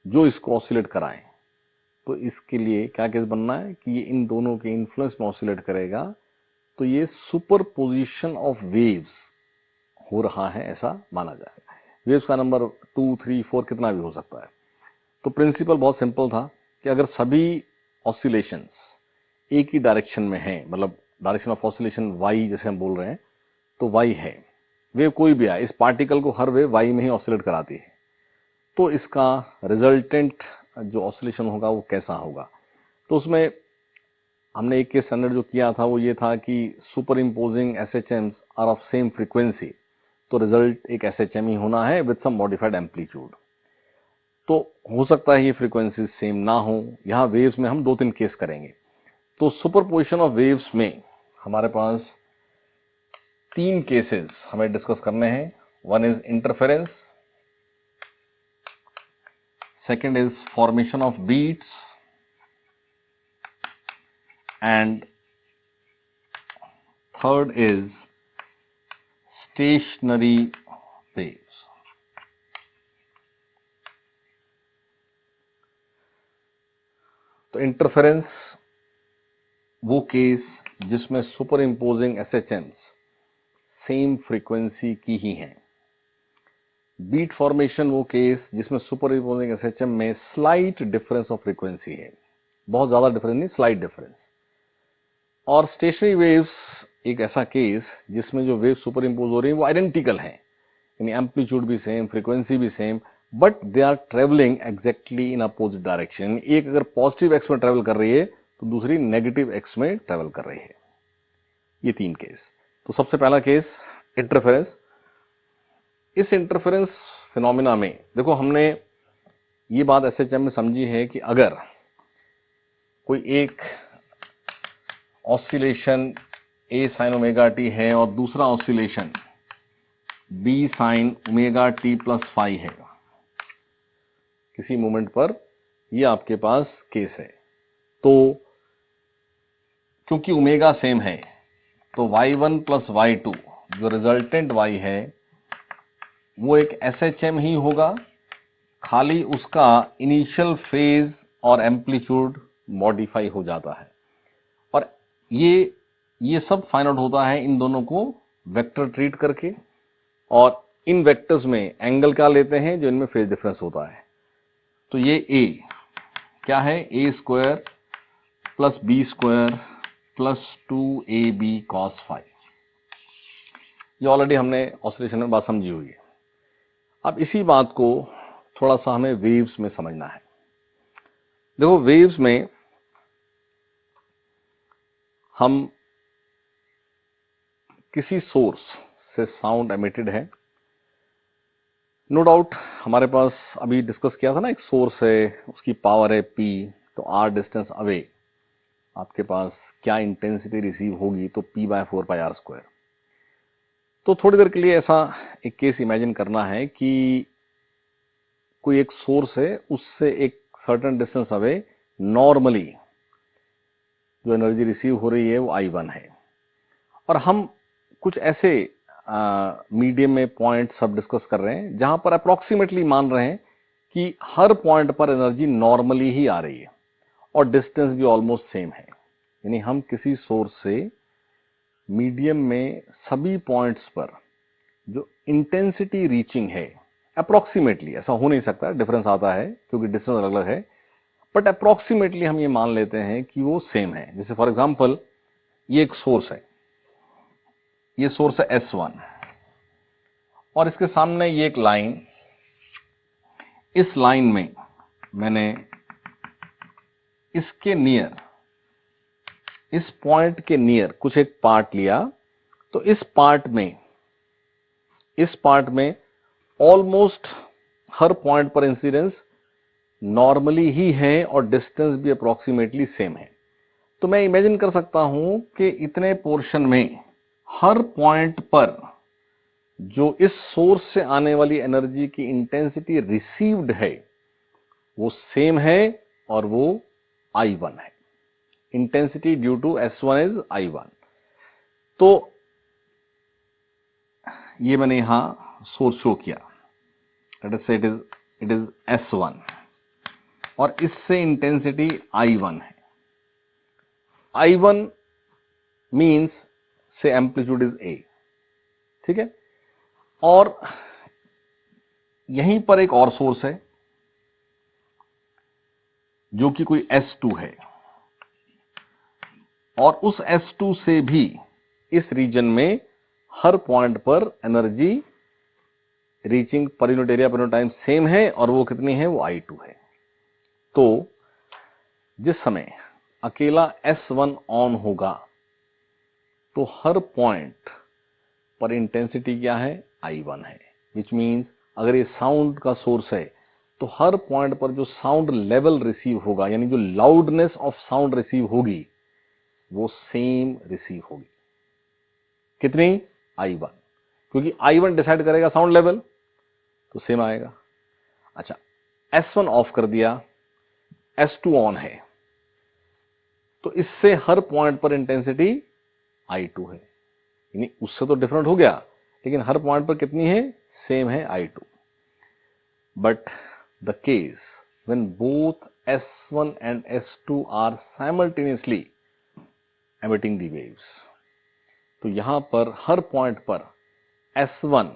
जो इसको ऑसिलेट कराएं, तो इसके लिए क्या केस बनना है कि ये इन दोनों के इन्फ्लुएंस में ऑसिलेट करेगा, तो ये सुपरपोजिशन ऑफ वेव्स हो रहा है ऐसा माना जाएगा। वेव्स का नंबर 2, 3, 4 कितना भी हो सकता है। तो प्रिंसिपल बहुत सिंपल था कि अगर सभी ऑसिलेशंस एक ही डायरेक्शन में हैं, मतलब डायरेक्शन ऑफ ऑसिलेशन वाई जैसे हम बोल रहे हैं, तो वाई है, वेव कोई भी आए, इस पार्टिकल को हर वेव वाई में ही ऑसिलेट कराती है, तो इसका रिजल्टेंट जो ऑसिलेशन होगा वो कैसा होगा। तो उसमें हमने एक केस स्टैंडर्ड जो किया था वो ये था कि superimposing SHMs are of same frequency, तो रिजल्ट एक एसएचएम ही होना है विद सम मॉडिफाइड एम्पलीट्यूड। तो हो सकता है ये फ्रीक्वेंसी सेम ना हो। यहाँ वेव्स में हम 2-3 केस करेंगे। तो सुपरपोजिशन ऑफ वेव्स में हमारे पास 3 केसेस हमें डिस्कस करने हैं। One is interference, second is formation of beats, and third is stationary waves. तो इंटरफेरेंस वो केस जिसमें superimposing SHMs same frequency की ही हैं। बीट फॉर्मेशन वो केस जिसमें सुपर इम्पोजिंग एसएचएम में स्लाइट डिफरेंस ऑफ फ्रीक्वेंसी है, बहुत ज्यादा डिफरेंस नहीं, स्लाइट डिफरेंस। और स्टेशनरी वेव्स एक ऐसा केस जिसमें जो वेव सुपर इम्पोज हो रही है वो आइडेंटिकल है, यानी एम्पलीट्यूड भी सेम, फ्रीक्वेंसी भी same, but they are travelling exactly in opposite direction. एक अगर पॉजिटिव एक्स में ट्रेवल कर रही है तो दूसरी नेगेटिव एक्स में ट्रेवल कर रही है। ये 3 केस। तो सबसे पहला केस इंटरफेरेंस। इस इंटरफेरेंस फिनोमिना में देखो हमने ये बात एसएचएम में समझी है कि अगर कोई एक oscillation A sine omega T है और दूसरा oscillation B sine omega T plus phi है किसी मोमेंट पर, ये आपके पास केस है। तो क्योंकि ओमेगा सेम है तो y1 प्लस y2 जो रिजल्टेंट y है वो एक एसएचएम ही होगा, खाली उसका इनिशियल फेज और एम्पलीट्यूड मॉडिफाई हो जाता है। और ये सब फाइंड आउट होता है इन दोनों को वेक्टर ट्रीट करके, और इन वेक्टर्स में एंगल क्या लेते हैं जो इनमें फेज डिफरेंस होता है। तो ये a क्या है, a square plus B square plus 2ab cos phi. ये ऑलरेडी हमने ऑसिलेशन में बात समझी हुई है। अब इसी बात को थोड़ा सा हमें वेव्स में समझना है। देखो वेव्स में हम किसी सोर्स से साउंड एमिटेड है, नो डाउट हमारे पास अभी डिस्कस किया था ना, एक सोर्स है उसकी पावर है P, तो R डिस्टेंस अवे आपके पास क्या इंटेंसिटी रिसीव होगी, तो P/4πr²। तो थोड़ी देर के लिए ऐसा एक केस इमेजिन करना है कि कोई एक सोर्स है, उससे एक सर्टेन डिस्टेंस अवे नॉर्मली जो एनर्जी रिसीव हो रही है वो I1 है, और हम कुछ ऐसे मीडियम में पॉइंट सब डिस्कस कर रहे हैं जहां पर अप्रोक्सीमेटली मान रहे हैं कि हर पॉइंट पर एनर्जी नॉर्मली ही आ रही है और डिस्टेंस भी ऑलमोस्ट सेम है। यानी हम किसी सोर्स से मीडियम में सभी पॉइंट्स पर जो इंटेंसिटी रीचिंग है, अप्रोक्सीमेटली, ऐसा हो नहीं सकता, डिफरेंस आता है क्योंकि डिस्टेंस अलग अलग है, बट अप्रोक्सीमेटली हम ये मान लेते हैं कि वो सेम है। जैसे फॉर एग्जांपल ये एक सोर्स है, ये सोर्स है S1 और इसके सामने ये एक लाइन, इस लाइन में मैंने इसके नियर, इस पॉइंट के नियर कुछ एक पार्ट लिया, तो इस पार्ट में ऑलमोस्ट हर पॉइंट पर इंसिडेंस नॉर्मली ही है और डिस्टेंस भी अप्रोक्सीमेटली सेम है। तो मैं इमेजिन कर सकता हूं कि इतने पोर्शन में हर पॉइंट पर जो इस सोर्स से आने वाली एनर्जी की इंटेंसिटी रिसीव्ड है वो सेम है और वो I1 है। Intensity due to S1 is I1। तो ये मैंने यहां सोर्स शो किया, let us say it is S1 और इससे इंटेंसिटी I1 है। I1 मीन्स से एम्पलीट्यूड इज A, ठीक है। और यहीं पर एक और सोर्स है जो कि कोई S2 है, और उस S2 से भी इस रीजन में हर पॉइंट पर एनर्जी रीचिंग पर unit area per unit time same है, और वो कितनी है, वो I2 है। तो जिस समय अकेला S1 ऑन होगा तो हर पॉइंट पर इंटेंसिटी क्या है, I1 है। विच मीन्स अगर ये साउंड का सोर्स है तो हर पॉइंट पर जो साउंड लेवल रिसीव होगा, यानी जो लाउडनेस ऑफ साउंड रिसीव होगी, वो सेम रिसीव होगी। कितनी, I1, क्योंकि I1 डिसाइड करेगा साउंड लेवल, तो सेम आएगा। अच्छा, S1 ऑफ कर दिया, S2 ऑन है, तो इससे हर पॉइंट पर इंटेंसिटी I2 है, यानी उससे तो डिफरेंट हो गया, लेकिन हर पॉइंट पर कितनी है, सेम है, I2। But the case when both S1 and S2 are simultaneously emitting the waves, तो यहां पर हर पॉइंट पर S1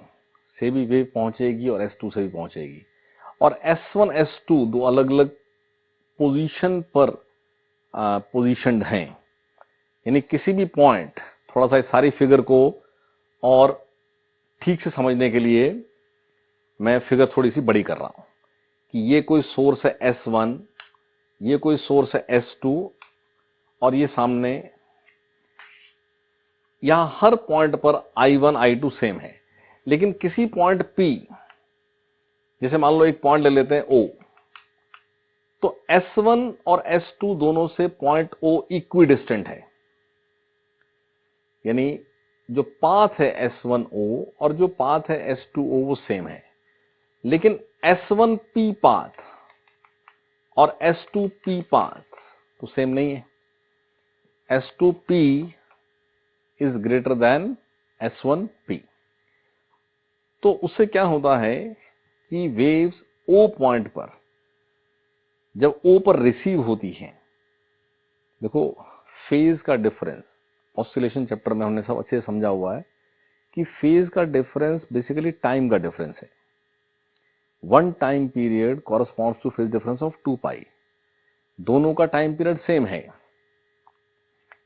से भी वेव पहुंचेगी और S2 से भी पहुंचेगी, और S1 S2 दो अलग अलग पोजीशन पर पोजीशनड हैं। यानी किसी भी पॉइंट, थोड़ा सा इस सारी फिगर को और ठीक से समझने के लिए मैं फिगर थोड़ी सी बड़ी कर रहा हूं कि ये कोई सोर्स है S1, ये कोई सोर्स है S2, और ये सामने, यहां हर पॉइंट पर I1 I2 सेम है, लेकिन किसी पॉइंट P, जैसे मान लो एक पॉइंट ले लेते हैं O, तो S1 और S2 दोनों से पॉइंट O इक्विडिस्टेंट है, यानी जो पाथ है S1O और जो पाथ है S2O वो सेम है, लेकिन S1P पाथ और S2P पाथ तो सेम नहीं है। S2P is greater than S1P। तो उससे क्या होता है कि वेव्स O पॉइंट पर, जब O पर रिसीव होती हैं, देखो फेज का डिफरेंस ऑसिलेशन चैप्टर में हमने सब अच्छे से समझा हुआ है कि फेज का डिफरेंस बेसिकली टाइम का डिफरेंस है। One time period corresponds two phase difference of 2 पाई। दोनों का टाइम पीरियड सेम है,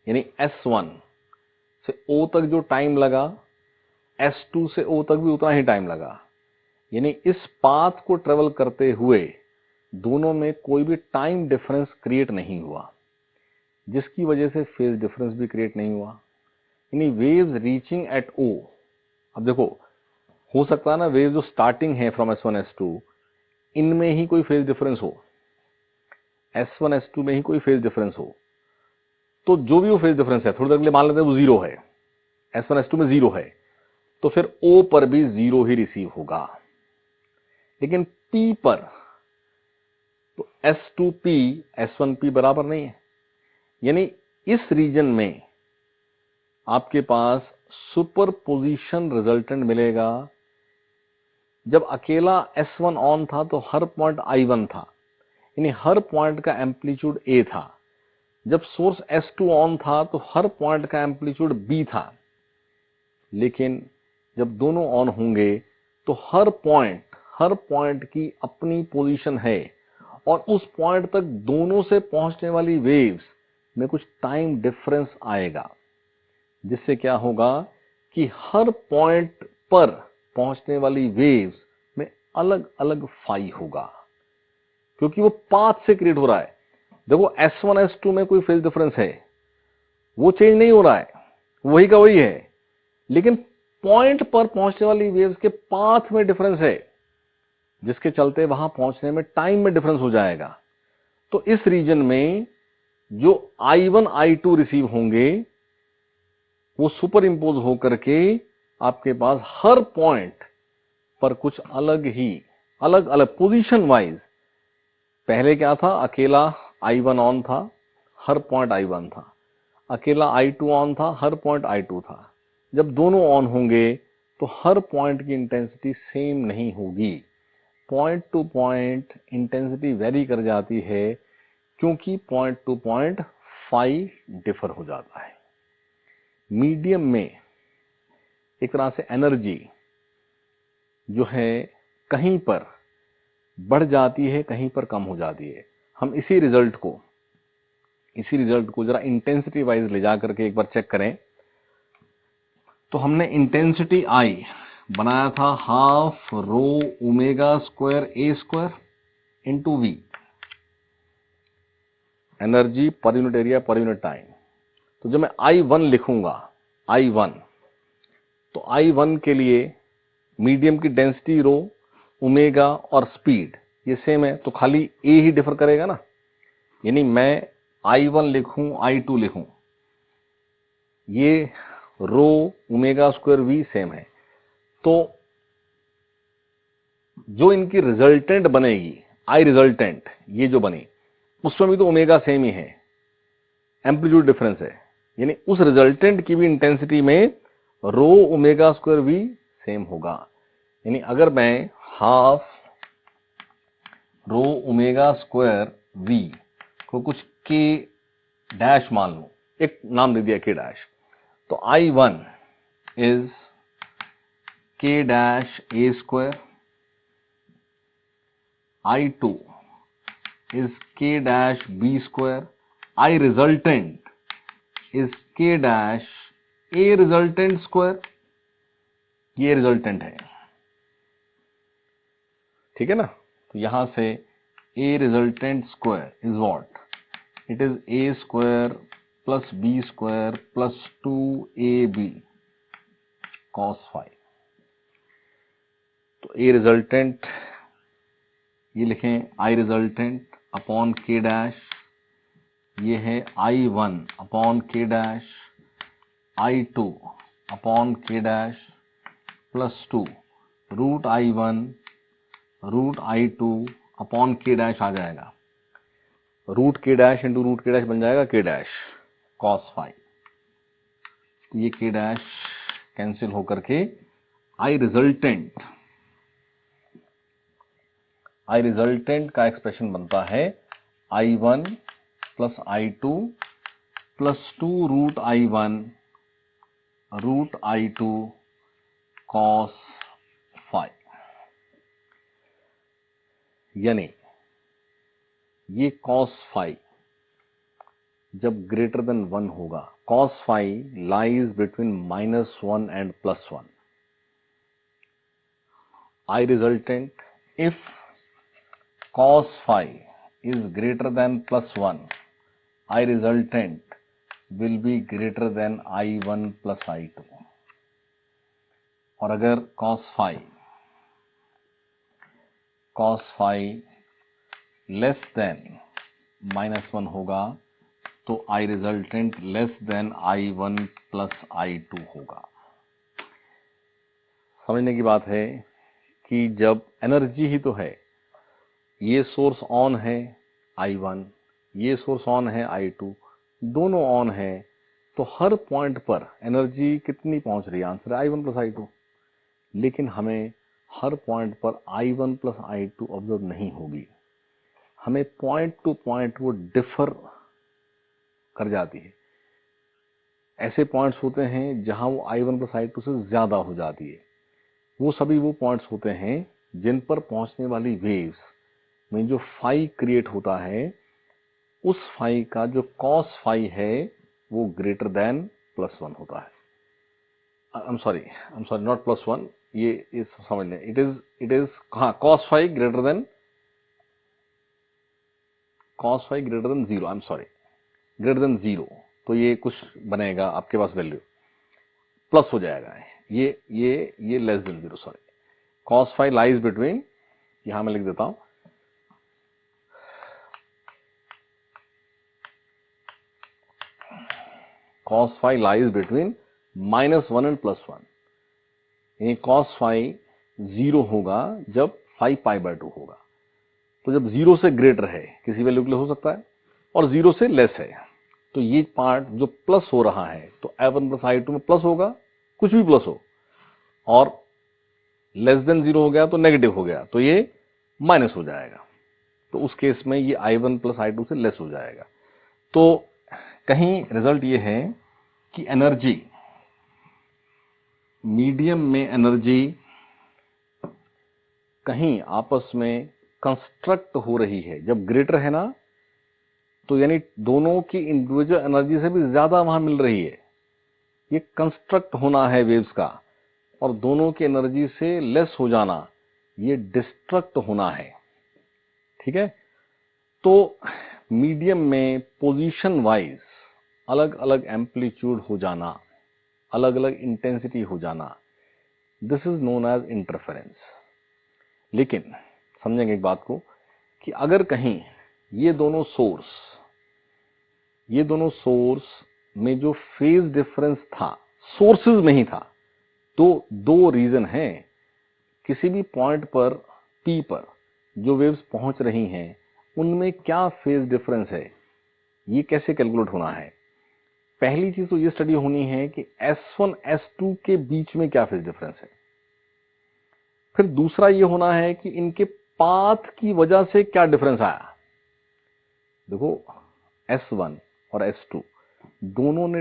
यानी S1 से O तक जो टाइम लगा, S2 से O तक भी उतना ही टाइम लगा, यानी इस पाथ को ट्रेवल करते हुए दोनों में कोई भी टाइम डिफरेंस क्रिएट नहीं हुआ, जिसकी वजह से फेज डिफरेंस भी क्रिएट नहीं हुआ। यानी वेव्स रीचिंग एट O, अब देखो हो सकता है ना वेव जो स्टार्टिंग है फ्रॉम S1 S2, इनमें ही कोई फेज डिफरेंस हो, S1 S2 में ही कोई फेज डिफरेंस हो, तो जो भी वो फेज डिफरेंस है, थोड़ी देर के लिए मान लेते हैं वो जीरो है, S1 S2 में जीरो है, तो फिर O पर भी जीरो ही रिसीव होगा। लेकिन P पर तो S2P S1P बराबर नहीं है, यानी इस रीजन में आपके पास सुपरपोजिशन रिजल्टेंट मिलेगा। जब अकेला S1 ऑन था तो हर पॉइंट I1 था, यानी हर पॉइंट का एम्पलीट्यूड A था। जब सोर्स S2 ऑन था तो हर पॉइंट का एम्पलीट्यूड B था, लेकिन जब दोनों ऑन होंगे तो हर पॉइंट की अपनी पोजीशन है, और उस पॉइंट तक दोनों से पहुंचने वाली वेव्स में कुछ टाइम डिफरेंस आएगा, जिससे क्या होगा कि हर पॉइंट पर पहुंचने वाली वेव्स में अलग अलग फाई होगा, क्योंकि वो पाथ से क्रिएट हो रहा है। देखो S1 S2 में कोई फेज डिफरेंस है, वो चेंज नहीं हो रहा है, वही का वही है, लेकिन पॉइंट पर पहुंचने वाली वेव्स के पाथ में डिफरेंस है, जिसके चलते वहां पहुंचने में टाइम में डिफरेंस हो जाएगा। तो इस रीजन में जो I1 I2 रिसीव होंगे वो सुपर इम्पोज होकर के आपके पास हर पॉइंट पर कुछ अलग ही अलग अलग पोजीशन वाइज, पहले क्या था, अकेला I1 ऑन था, हर पॉइंट I1 था, अकेला I2 ऑन था, हर पॉइंट I2 था। जब दोनों ऑन होंगे तो हर पॉइंट की इंटेंसिटी सेम नहीं होगी, point to point intensity vary कर जाती है, क्योंकि point to point phi differ हो जाता है। मीडियम में एक तरह से एनर्जी जो है कहीं पर बढ़ जाती है, कहीं पर कम हो जाती है। हम इसी रिजल्ट को जरा इंटेंसिटी वाइज ले जा करके एक बार चेक करें। तो हमने इंटेंसिटी आई बनाया था half rho omega square A square into V, energy per unit area per unit time. तो जब मैं I1 लिखूंगा, I1, तो I1 के लिए मीडियम की डेंसिटी रो, ओमेगा और स्पीड ये सेम है, तो खाली ए ही डिफर करेगा ना। यानी मैं I1 लिखूं, I2 लिखूं, ये rho omega square V same है, तो जो इनकी रिजल्टेंट बनेगी, आई रिजल्टेंट ये जो बनी, उसमें भी तो ओमेगा सेम ही है, एम्पलीट्यूड डिफरेंस है, यानी उस रिजल्टेंट की भी इंटेंसिटी में rho omega square V same होगा। यानी अगर मैं half rho omega square V को कुछ के डैश मान लूं, एक नाम दे दिया के डैश, तो I1 इज के dash A square, I2 is k dash b square, I resultant is k dash a resultant square, ये रिजल्टेंट है, ठीक है ना। तो यहां से a resultant square is what? It is a square plus b square plus 2ab cos phi। तो a resultant ये लिखें I resultant upon k dash, ये है I1 upon k dash, I2 upon k dash plus 2 root I1 root I2 upon k dash आ जाएगा, root k dash into root k dash बन जाएगा k dash cos phi। ये k dash cancel होकर के I resultant का expression बनता है I1 plus I2 plus 2 root I1 root I2 cos phi। यानी ये cos phi जब ग्रेटर देन 1 होगा, cos phi lies between -1 and +1। I resultant if cos phi is greater than +1, I resultant will be greater than I1 plus I2। और अगर cos phi less than -1 होगा तो I resultant less than I1 plus I2 होगा। समझने की बात है कि जब एनर्जी ही तो है, ये सोर्स ऑन है I1, ये सोर्स ऑन है I2, दोनों ऑन है, तो हर पॉइंट पर एनर्जी कितनी पहुंच रही है? आंसर है I1 प्लस I2। लेकिन हमें हर पॉइंट पर I1 प्लस I2 ऑब्जर्व नहीं होगी, हमें पॉइंट टू पॉइंट वो डिफर कर जाती है। ऐसे पॉइंट्स होते हैं जहां वो I1 प्लस I2 से ज्यादा हो जाती है। वो सभी वो पॉइंट्स होते हैं जिन पर पहुंचने वाली वेव्स में जो फाई क्रिएट होता है, उस फाई का जो कॉस फाई है वो ग्रेटर देन +1 होता है। आई एम सॉरी नॉट +1, ये समझ लें, इट इज हाँ, cos phi greater than 0, I am sorry, greater than 0, तो ये कुछ बनेगा आपके पास वैल्यू प्लस हो जाएगा, ये less than 0, sorry, cos phi lies between, यहां मैं लिख देता हूं, cos phi lies between -1 and +1, यानी cos phi 0 होगा जब phi π/2 होगा। तो जब 0 से ग्रेटर है, किसी वैल्यू के लिए हो सकता है, और 0 से लेस है, तो ये पार्ट जो प्लस हो रहा है, तो I1 + I2 में प्लस होगा, कुछ भी प्लस हो, और लेस देन 0 हो गया तो नेगेटिव हो गया, तो ये माइनस हो जाएगा। तो उस केस में ये I1 + I2 से लेस हो जाएगा। तो कहीं रिजल्ट ये है कि एनर्जी, मीडियम में एनर्जी कहीं आपस में कंस्ट्रक्ट हो रही है। जब ग्रेटर है ना, तो यानी दोनों की इंडिविजुअल एनर्जी से भी ज्यादा वहां मिल रही है, ये कंस्ट्रक्ट होना है वेव्स का, और दोनों की एनर्जी से लेस हो जाना ये डिस्ट्रक्ट होना है। ठीक है, तो मीडियम में पोजीशन वाइज अलग अलग एम्पलीट्यूड हो जाना, अलग अलग इंटेंसिटी हो जाना, this is known as interference. लेकिन समझेंगे एक बात को कि अगर कहीं ये दोनों सोर्स में जो फेज डिफरेंस था, सोर्सेज में ही था, तो दो रीजन हैं। किसी भी पॉइंट पर P पर जो वेव्स पहुंच रही हैं, उनमें क्या फेज डिफरेंस है, ये कैसे कैलकुलेट होना है। पहली चीज तो ये स्टडी होनी है कि S1 S2 के बीच में क्या फेज डिफरेंस है। फिर दूसरा ये होना है कि इनके पाथ की वजह से क्या डिफरेंस आया। देखो, S1 और S2 दोनों ने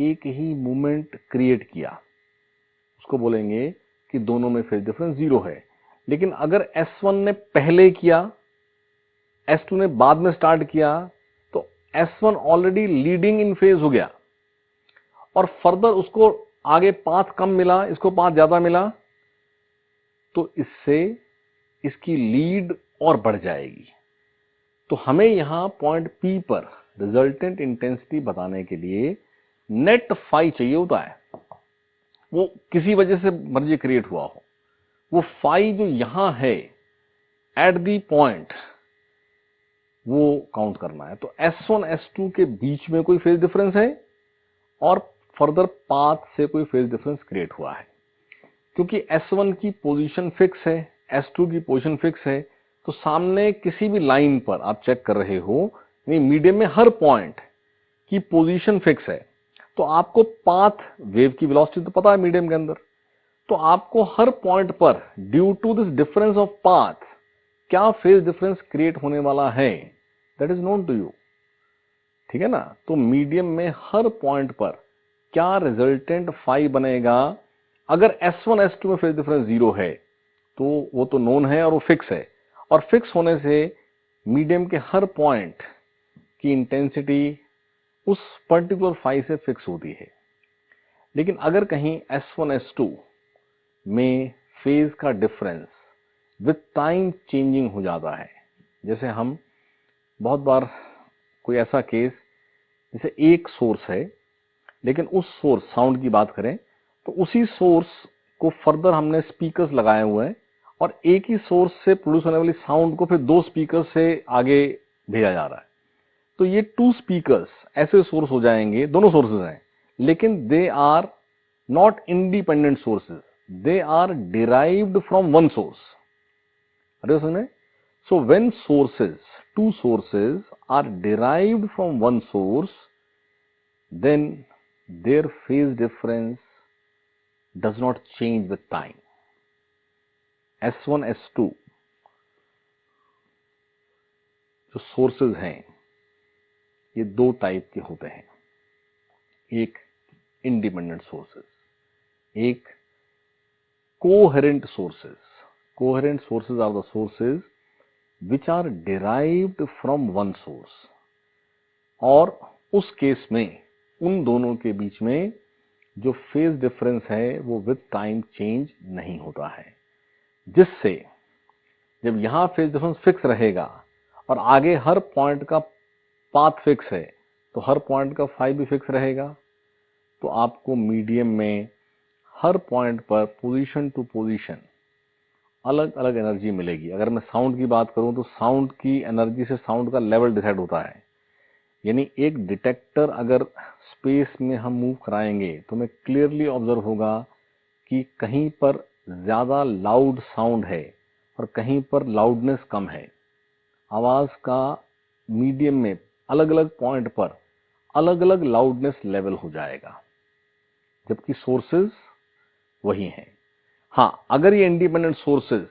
एक ही मूवमेंट क्रिएट किया, उसको बोलेंगे कि दोनों में फेज डिफरेंस 0 है। लेकिन अगर S1 ने पहले किया, S2 ने बाद में स्टार्ट किया, तो S1 already leading in phase हो गया, और फर्दर उसको आगे पाथ कम मिला, इसको पाथ ज्यादा मिला, तो इससे इसकी लीड और बढ़ जाएगी। तो हमें यहां पॉइंट P पर रिजल्टेंट इंटेंसिटी बताने के लिए नेट फाई चाहिए होता है। वो किसी वजह से मर्जी क्रिएट हुआ हो, वो फाई जो यहां है एट दी पॉइंट, वो काउंट करना है। तो S1 S2 के बीच में कोई फेज डिफरेंस है, और फर्दर पाथ से कोई फेज डिफरेंस क्रिएट हुआ है। क्योंकि S1 की पोजीशन फिक्स है, S2 की पोजीशन फिक्स है, तो सामने किसी भी लाइन पर आप चेक कर रहे हो, मीडियम में हर पॉइंट की पोजीशन फिक्स है, तो आपको पाथ, वेव की वेलोसिटी तो पता है मीडियम के अंदर, तो आपको हर पॉइंट पर due to this difference of path क्या फेज डिफरेंस क्रिएट होने वाला है, that is known to you. ठीक है ना। तो मीडियम में हर पॉइंट पर क्या रिजल्टेंट फाई बनेगा। अगर S1 S2 में फेज डिफरेंस 0 है, तो वो तो नोन है और वो फिक्स है, और फिक्स होने से मीडियम के हर पॉइंट की इंटेंसिटी उस पर्टिकुलर फाई से फिक्स होती है। लेकिन अगर कहीं S1 S2 में फेज का डिफरेंस विथ टाइम चेंजिंग हो जाता है, जैसे हम बहुत बार कोई ऐसा केस, जैसे एक सोर्स है, लेकिन उस सोर्स, साउंड की बात करें तो उसी सोर्स को फर्दर हमने स्पीकर्स लगाए हुए हैं, और एक ही सोर्स से प्रोड्यूस होने वाली साउंड को फिर दो स्पीकर से आगे भेजा जा रहा है। तो ये टू स्पीकर्स ऐसे सोर्स हो जाएंगे, दोनों सोर्सेज हैं, लेकिन they are not independent sources, they are derived from one source. अरे समझ में। So when sources, two sources are derived from one source, then their phase difference does not change with time. S1 S2 जो sources हैं, ये दो type के होते हैं, एक इंडिपेंडेंट सोर्सेज, एक coherent sources. Coherent sources are the sources which are derived from one source, और उस केस में उन दोनों के बीच में जो फेज डिफरेंस है वो विद टाइम चेंज नहीं होता है, जिससे जब यहां फेज डिफरेंस फिक्स रहेगा और आगे हर पॉइंट का पाथ फिक्स है, तो हर पॉइंट का फाई भी फिक्स रहेगा, तो आपको मीडियम में हर पॉइंट पर पोजीशन टू पोजीशन अलग अलग एनर्जी मिलेगी। अगर मैं साउंड की बात करूं तो साउंड की एनर्जी से साउंड का लेवल डिसाइड होता है। यानी एक डिटेक्टर अगर स्पेस में हम मूव कराएंगे तो हमें क्लियरली ऑब्जर्व होगा कि कहीं पर ज्यादा लाउड साउंड है और कहीं पर लाउडनेस कम है। आवाज का मीडियम में अलग अलग पॉइंट पर अलग अलग लाउडनेस लेवल हो जाएगा, जबकि सोर्सेज वही हैं। हाँ, अगर ये इंडिपेंडेंट सोर्सेज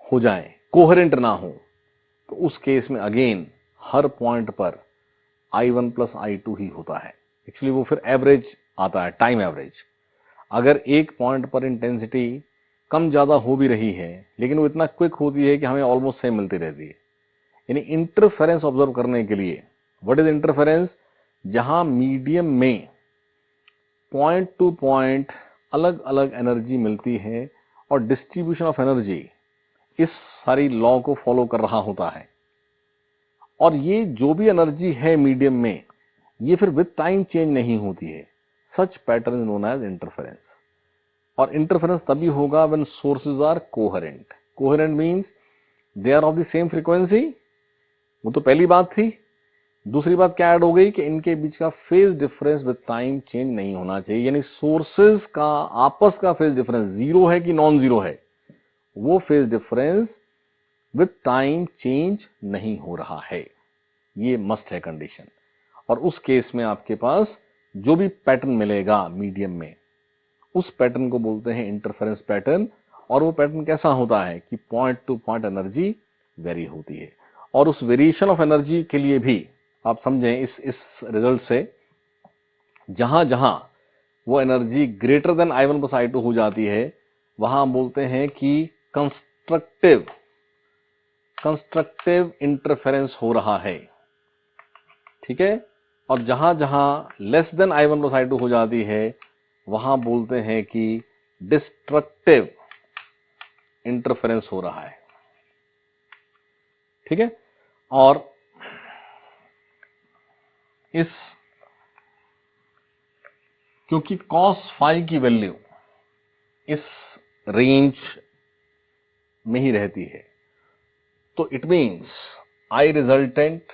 हो जाए, कोहेरेंट ना हो, तो उस केस में अगेन हर पॉइंट पर I1 प्लस I2 ही होता है। एक्चुअली वो फिर एवरेज आता है, टाइम एवरेज। अगर एक पॉइंट पर इंटेंसिटी कम ज्यादा हो भी रही है लेकिन वो इतना क्विक होती है कि हमें ऑलमोस्ट सेम मिलती रहती है। यानी इंटरफेरेंस ऑब्जर्व करने के लिए, व्हाट इज इंटरफेरेंस? जहां मीडियम में पॉइंट टू पॉइंट अलग अलग एनर्जी मिलती है और डिस्ट्रीब्यूशन ऑफ एनर्जी इस सारी लॉ को फॉलो कर रहा होता है। और ये जो भी एनर्जी है मीडियम में, ये फिर विद टाइम चेंज नहीं होती है। Such pattern is known as interference. और इंटरफेरेंस तभी होगा when sources are coherent. Coherent means they are of the same frequency. वो तो पहली बात थी। दूसरी बात क्या ऐड हो गई कि इनके बीच का phase difference with time change नहीं होना चाहिए। यानी सोर्सेज का आपस का फेज डिफरेंस जीरो है कि नॉन जीरो है, वो phase difference with time change नहीं हो रहा है। ये मस्ट है कंडीशन। और उस केस में आपके पास जो भी पैटर्न मिलेगा मीडियम में, उस पैटर्न को बोलते हैं इंटरफेरेंस पैटर्न। और वो पैटर्न कैसा होता है कि point to point energy very होती है। और उस वेरिएशन ऑफ एनर्जी के लिए भी आप समझें इस रिजल्ट से, जहां जहां वो energy greater than I1 plus I2 हो जाती है, वहां हम बोलते हैं कि कंस्ट्रक्टिव इंटरफेरेंस हो रहा है। ठीक है। और जहां जहां less than I1 plus I2 हो जाती है, वहां बोलते हैं कि डिस्ट्रक्टिव इंटरफेरेंस हो रहा है। ठीक है। और इस क्योंकि cos फाई की वैल्यू इस रेंज में ही रहती है, तो it means I resultant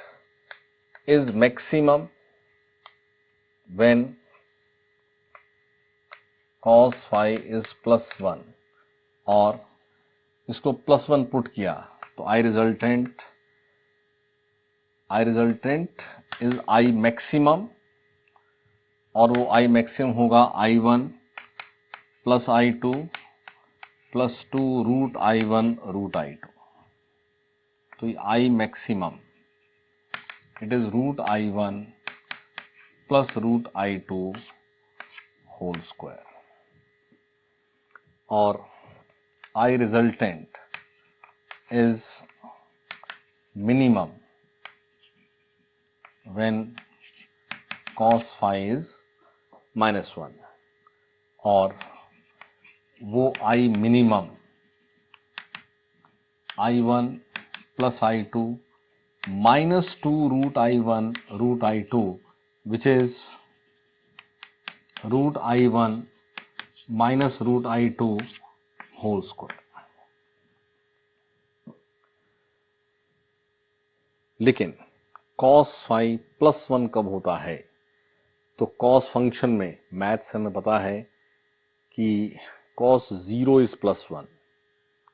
is maximum when cos phi is +1। और इसको +1 पुट किया तो I resultant is I maximum, और वो I मैक्सिमम होगा I1 plus I2 plus 2 root I1 root I2। तो ये I maximum it is root I1 plus root I2 whole square. और I resultant is minimum when cos phi is -1। और वो I minimum I1 plus I2 -2 root I1 root I2 which is root I1 minus root I2 whole square. लेकिन cos phi +1 कब होता है? तो cos function में maths हमें पता है कि cos 0 is +1,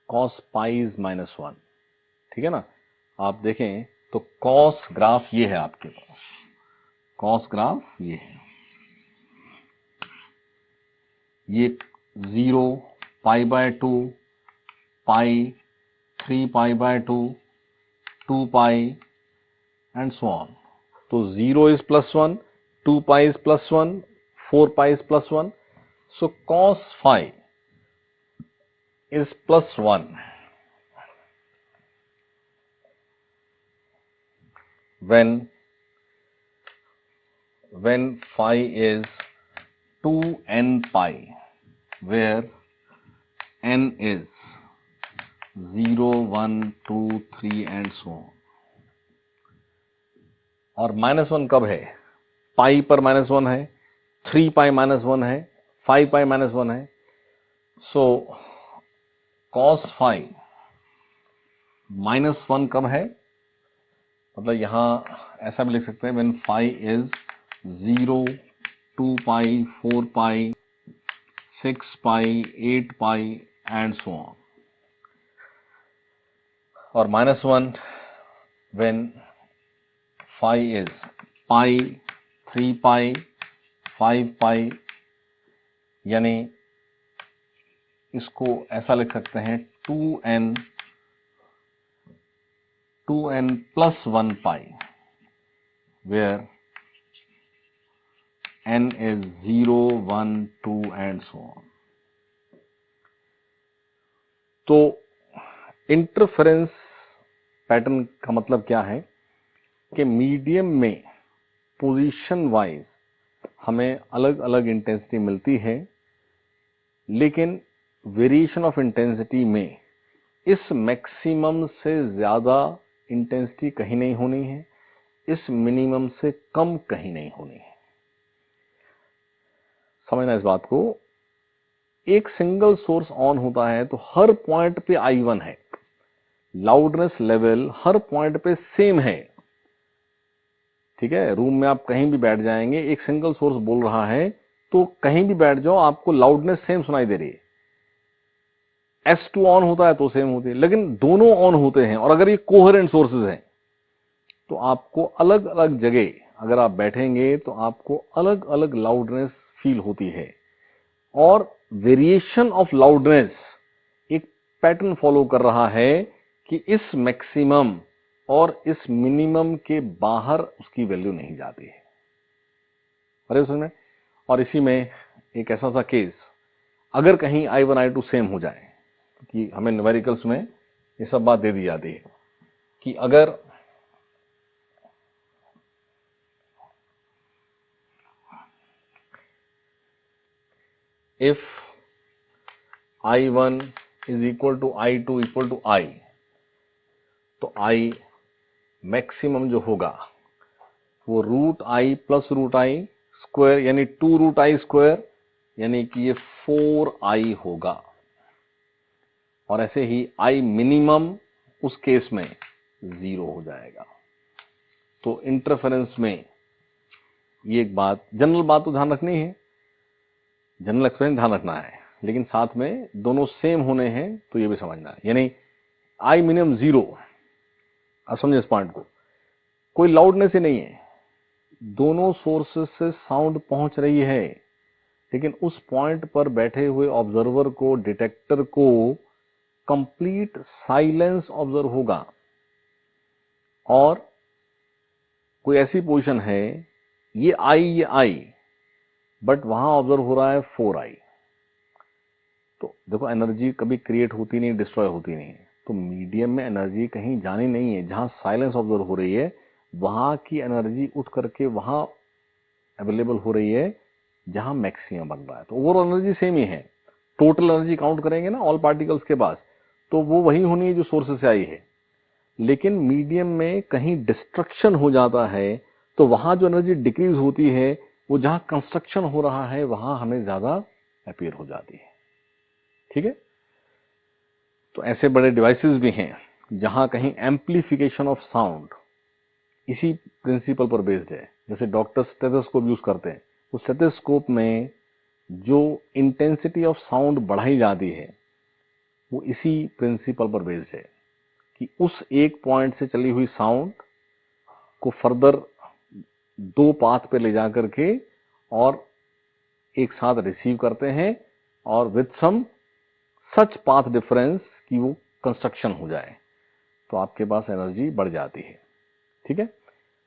cos pi is -1। ठीक है ना। आप देखें तो cos ग्राफ ये है आपके पास, cos ग्राफ ये है, ये 0, π/2, पाई, 3π/2, 2π एंड सो ऑन। तो 0 is +1, 2π is +1, 4π is +1। So cos phi is +1 when phi is 2n pi, where n is 0, 1, 2, 3 and so on। और -1 कब है? पाई पर -1 है, 3π -1 है, 5π -1 है। सो cos फाई -1 कब है? मतलब यहां ऐसा भी लिख सकते हैं when phi is 0, 2 pi, 4 pi, 6 pi, 8 pi and so on. Or -1 when phi is pi, 3 pi, 5 pi, यानी इसको ऐसा लिख सकते हैं 2n plus 1 pi, where n is 0, 1, 2 and so on. तो इंटरफेरेंस पैटर्न का मतलब क्या है कि मीडियम में पोजीशन वाइज हमें अलग अलग इंटेंसिटी मिलती है, लेकिन वेरिएशन ऑफ इंटेंसिटी में इस मैक्सिमम से ज्यादा इंटेंसिटी कहीं नहीं होनी है, इस मिनिमम से कम कहीं नहीं होनी है। समझना इस बात को। एक सिंगल सोर्स ऑन होता है तो हर पॉइंट पे I1 है, लाउडनेस लेवल हर पॉइंट पे सेम है। ठीक है, रूम में आप कहीं भी बैठ जाएंगे, एक सिंगल सोर्स बोल रहा है तो कहीं भी बैठ जाओ आपको लाउडनेस सेम सुनाई दे रही है। S2 ऑन होता है तो सेम होती है, लेकिन दोनों ऑन होते हैं और अगर ये कोहेरेंट सोर्सेज हैं तो आपको अलग अलग जगह अगर आप बैठेंगे तो आपको अलग अलग लाउडनेस फील होती है। और वेरिएशन ऑफ लाउडनेस एक पैटर्न फॉलो कर रहा है कि इस मैक्सिमम और इस मिनिमम के बाहर उसकी वैल्यू नहीं जाती है। अरे समझ में। और इसी में एक ऐसा सा केस, अगर कहीं I1 I2 सेम हो जाए, कि हमें न्यूमेरिकल्स में ये सब बात दे दी जाती है कि अगर if I1 is equal to I2 equal to I, तो I मैक्सिमम जो होगा वो √I प्लस √I स्क्वायर यानी 2√I स्क्वायर, यानी कि ये 4I होगा। और ऐसे ही I मिनिमम उस केस में 0 हो जाएगा। तो इंटरफेरेंस में ये एक बात, जनरल बात तो ध्यान रखनी है, जनरल एक्सप्रेशन ध्यान रखना है, लेकिन साथ में दोनों सेम होने हैं तो ये भी समझना है। यानी I मिनिमम 0, अब समझे इस पॉइंट को, कोई लाउडनेस ही नहीं है, दोनों सोर्सेस से साउंड पहुंच रही है, लेकिन उस पॉइंट पर बैठे हुए ऑब्जर्वर को, डिटेक्टर को कंप्लीट साइलेंस ऑब्जर्व होगा। और कोई ऐसी पोजीशन है ये I, बट वहां ऑब्जर्व हो रहा है 4I। तो देखो एनर्जी कभी क्रिएट होती नहीं, डिस्ट्रॉय होती नहीं है। तो मीडियम में एनर्जी कहीं जानी नहीं है, जहां साइलेंस ऑब्जर्व हो रही है वहां की एनर्जी उठ करके वहां अवेलेबल हो रही है जहां मैक्सिमम बन रहा है। तो ओवरऑल एनर्जी सेम ही है। टोटल एनर्जी काउंट करेंगे ना ऑल पार्टिकल्स के पास, तो वो वही होनी है जो सोर्स से आई है। लेकिन मीडियम में कहीं डिस्ट्रक्शन हो जाता है तो वहां जो एनर्जी डिक्रीज होती है वो जहां कंस्ट्रक्शन हो रहा है वहां हमें ज्यादा अपीयर हो जाती है। ठीक है, तो ऐसे बड़े डिवाइसेस भी हैं जहां कहीं एम्प्लीफिकेशन ऑफ साउंड इसी प्रिंसिपल पर बेस्ड है। जैसे डॉक्टर स्टेथोस्कोप यूज करते हैं, उस स्टेथोस्कोप में जो इंटेंसिटी ऑफ साउंड बढ़ाई जाती है वो इसी प्रिंसिपल पर बेस्ड है कि उस एक पॉइंट से चली हुई साउंड को फर्दर 2 पाथ पे ले जाकर के और एक साथ रिसीव करते हैं और with some such path difference कि वो कंस्ट्रक्शन हो जाए, तो आपके पास एनर्जी बढ़ जाती है। ठीक है,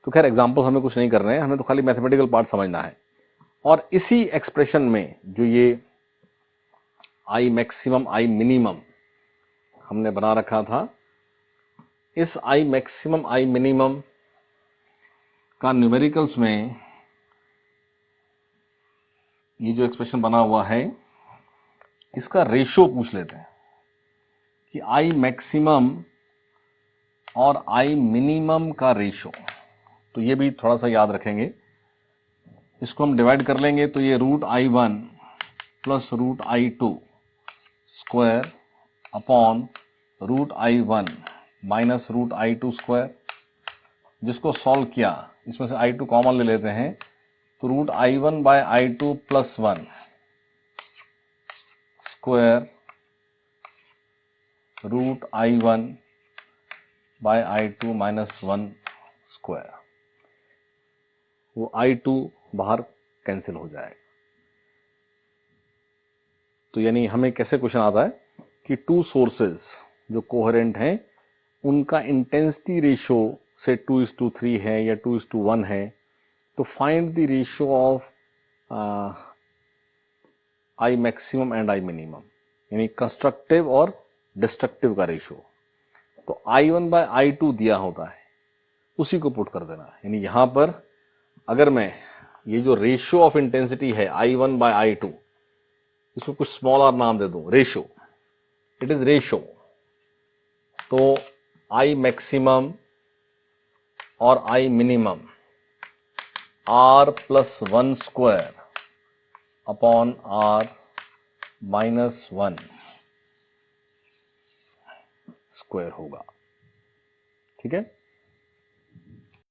तो खैर एग्जांपल हमें कुछ नहीं कर रहे हैं, हमें तो खाली मैथमेटिकल पार्ट समझना है। और इसी एक्सप्रेशन में जो ये I मैक्सिमम I मिनिमम हमने बना रखा था, इस I मैक्सिमम I मिनिमम का न्यूमेरिकल्स में ये जो एक्सप्रेशन बना हुआ है इसका रेशियो पूछ लेते हैं कि I मैक्सिमम और I मिनिमम का रेशियो। तो ये भी थोड़ा सा याद रखेंगे, इसको हम डिवाइड कर लेंगे तो ये √I1 plus √I2 square upon √I1 minus √I2 square, जिसको सॉल्व किया इसमें से I2 कॉमन ले लेते हैं तो root I1 by I2 plus 1 square root I1 by I2 minus 1 square, वो I2 बाहर कैंसिल हो जाएगा। तो यानी हमें कैसे क्वेश्चन आता है कि टू सोर्सेज जो कोहेरेंट हैं उनका इंटेंसिटी रेशियो से 2:3 है या 2:1 है, तो find the ratio of I maximum and I minimum, यानी कंस्ट्रक्टिव और डिस्ट्रक्टिव का रेशियो। तो I1 बाय I2 दिया होता है, उसी को पुट कर देना है। यानी यहां पर अगर मैं ये जो रेशियो ऑफ इंटेंसिटी है I1 बाय I2, इसको कुछ स्मॉल आर नाम दे दूं, रेशियो, इट इज रेशियो। तो I मैक्सिमम और I minimum R plus 1 square upon R minus 1 square होगा। ठीक है।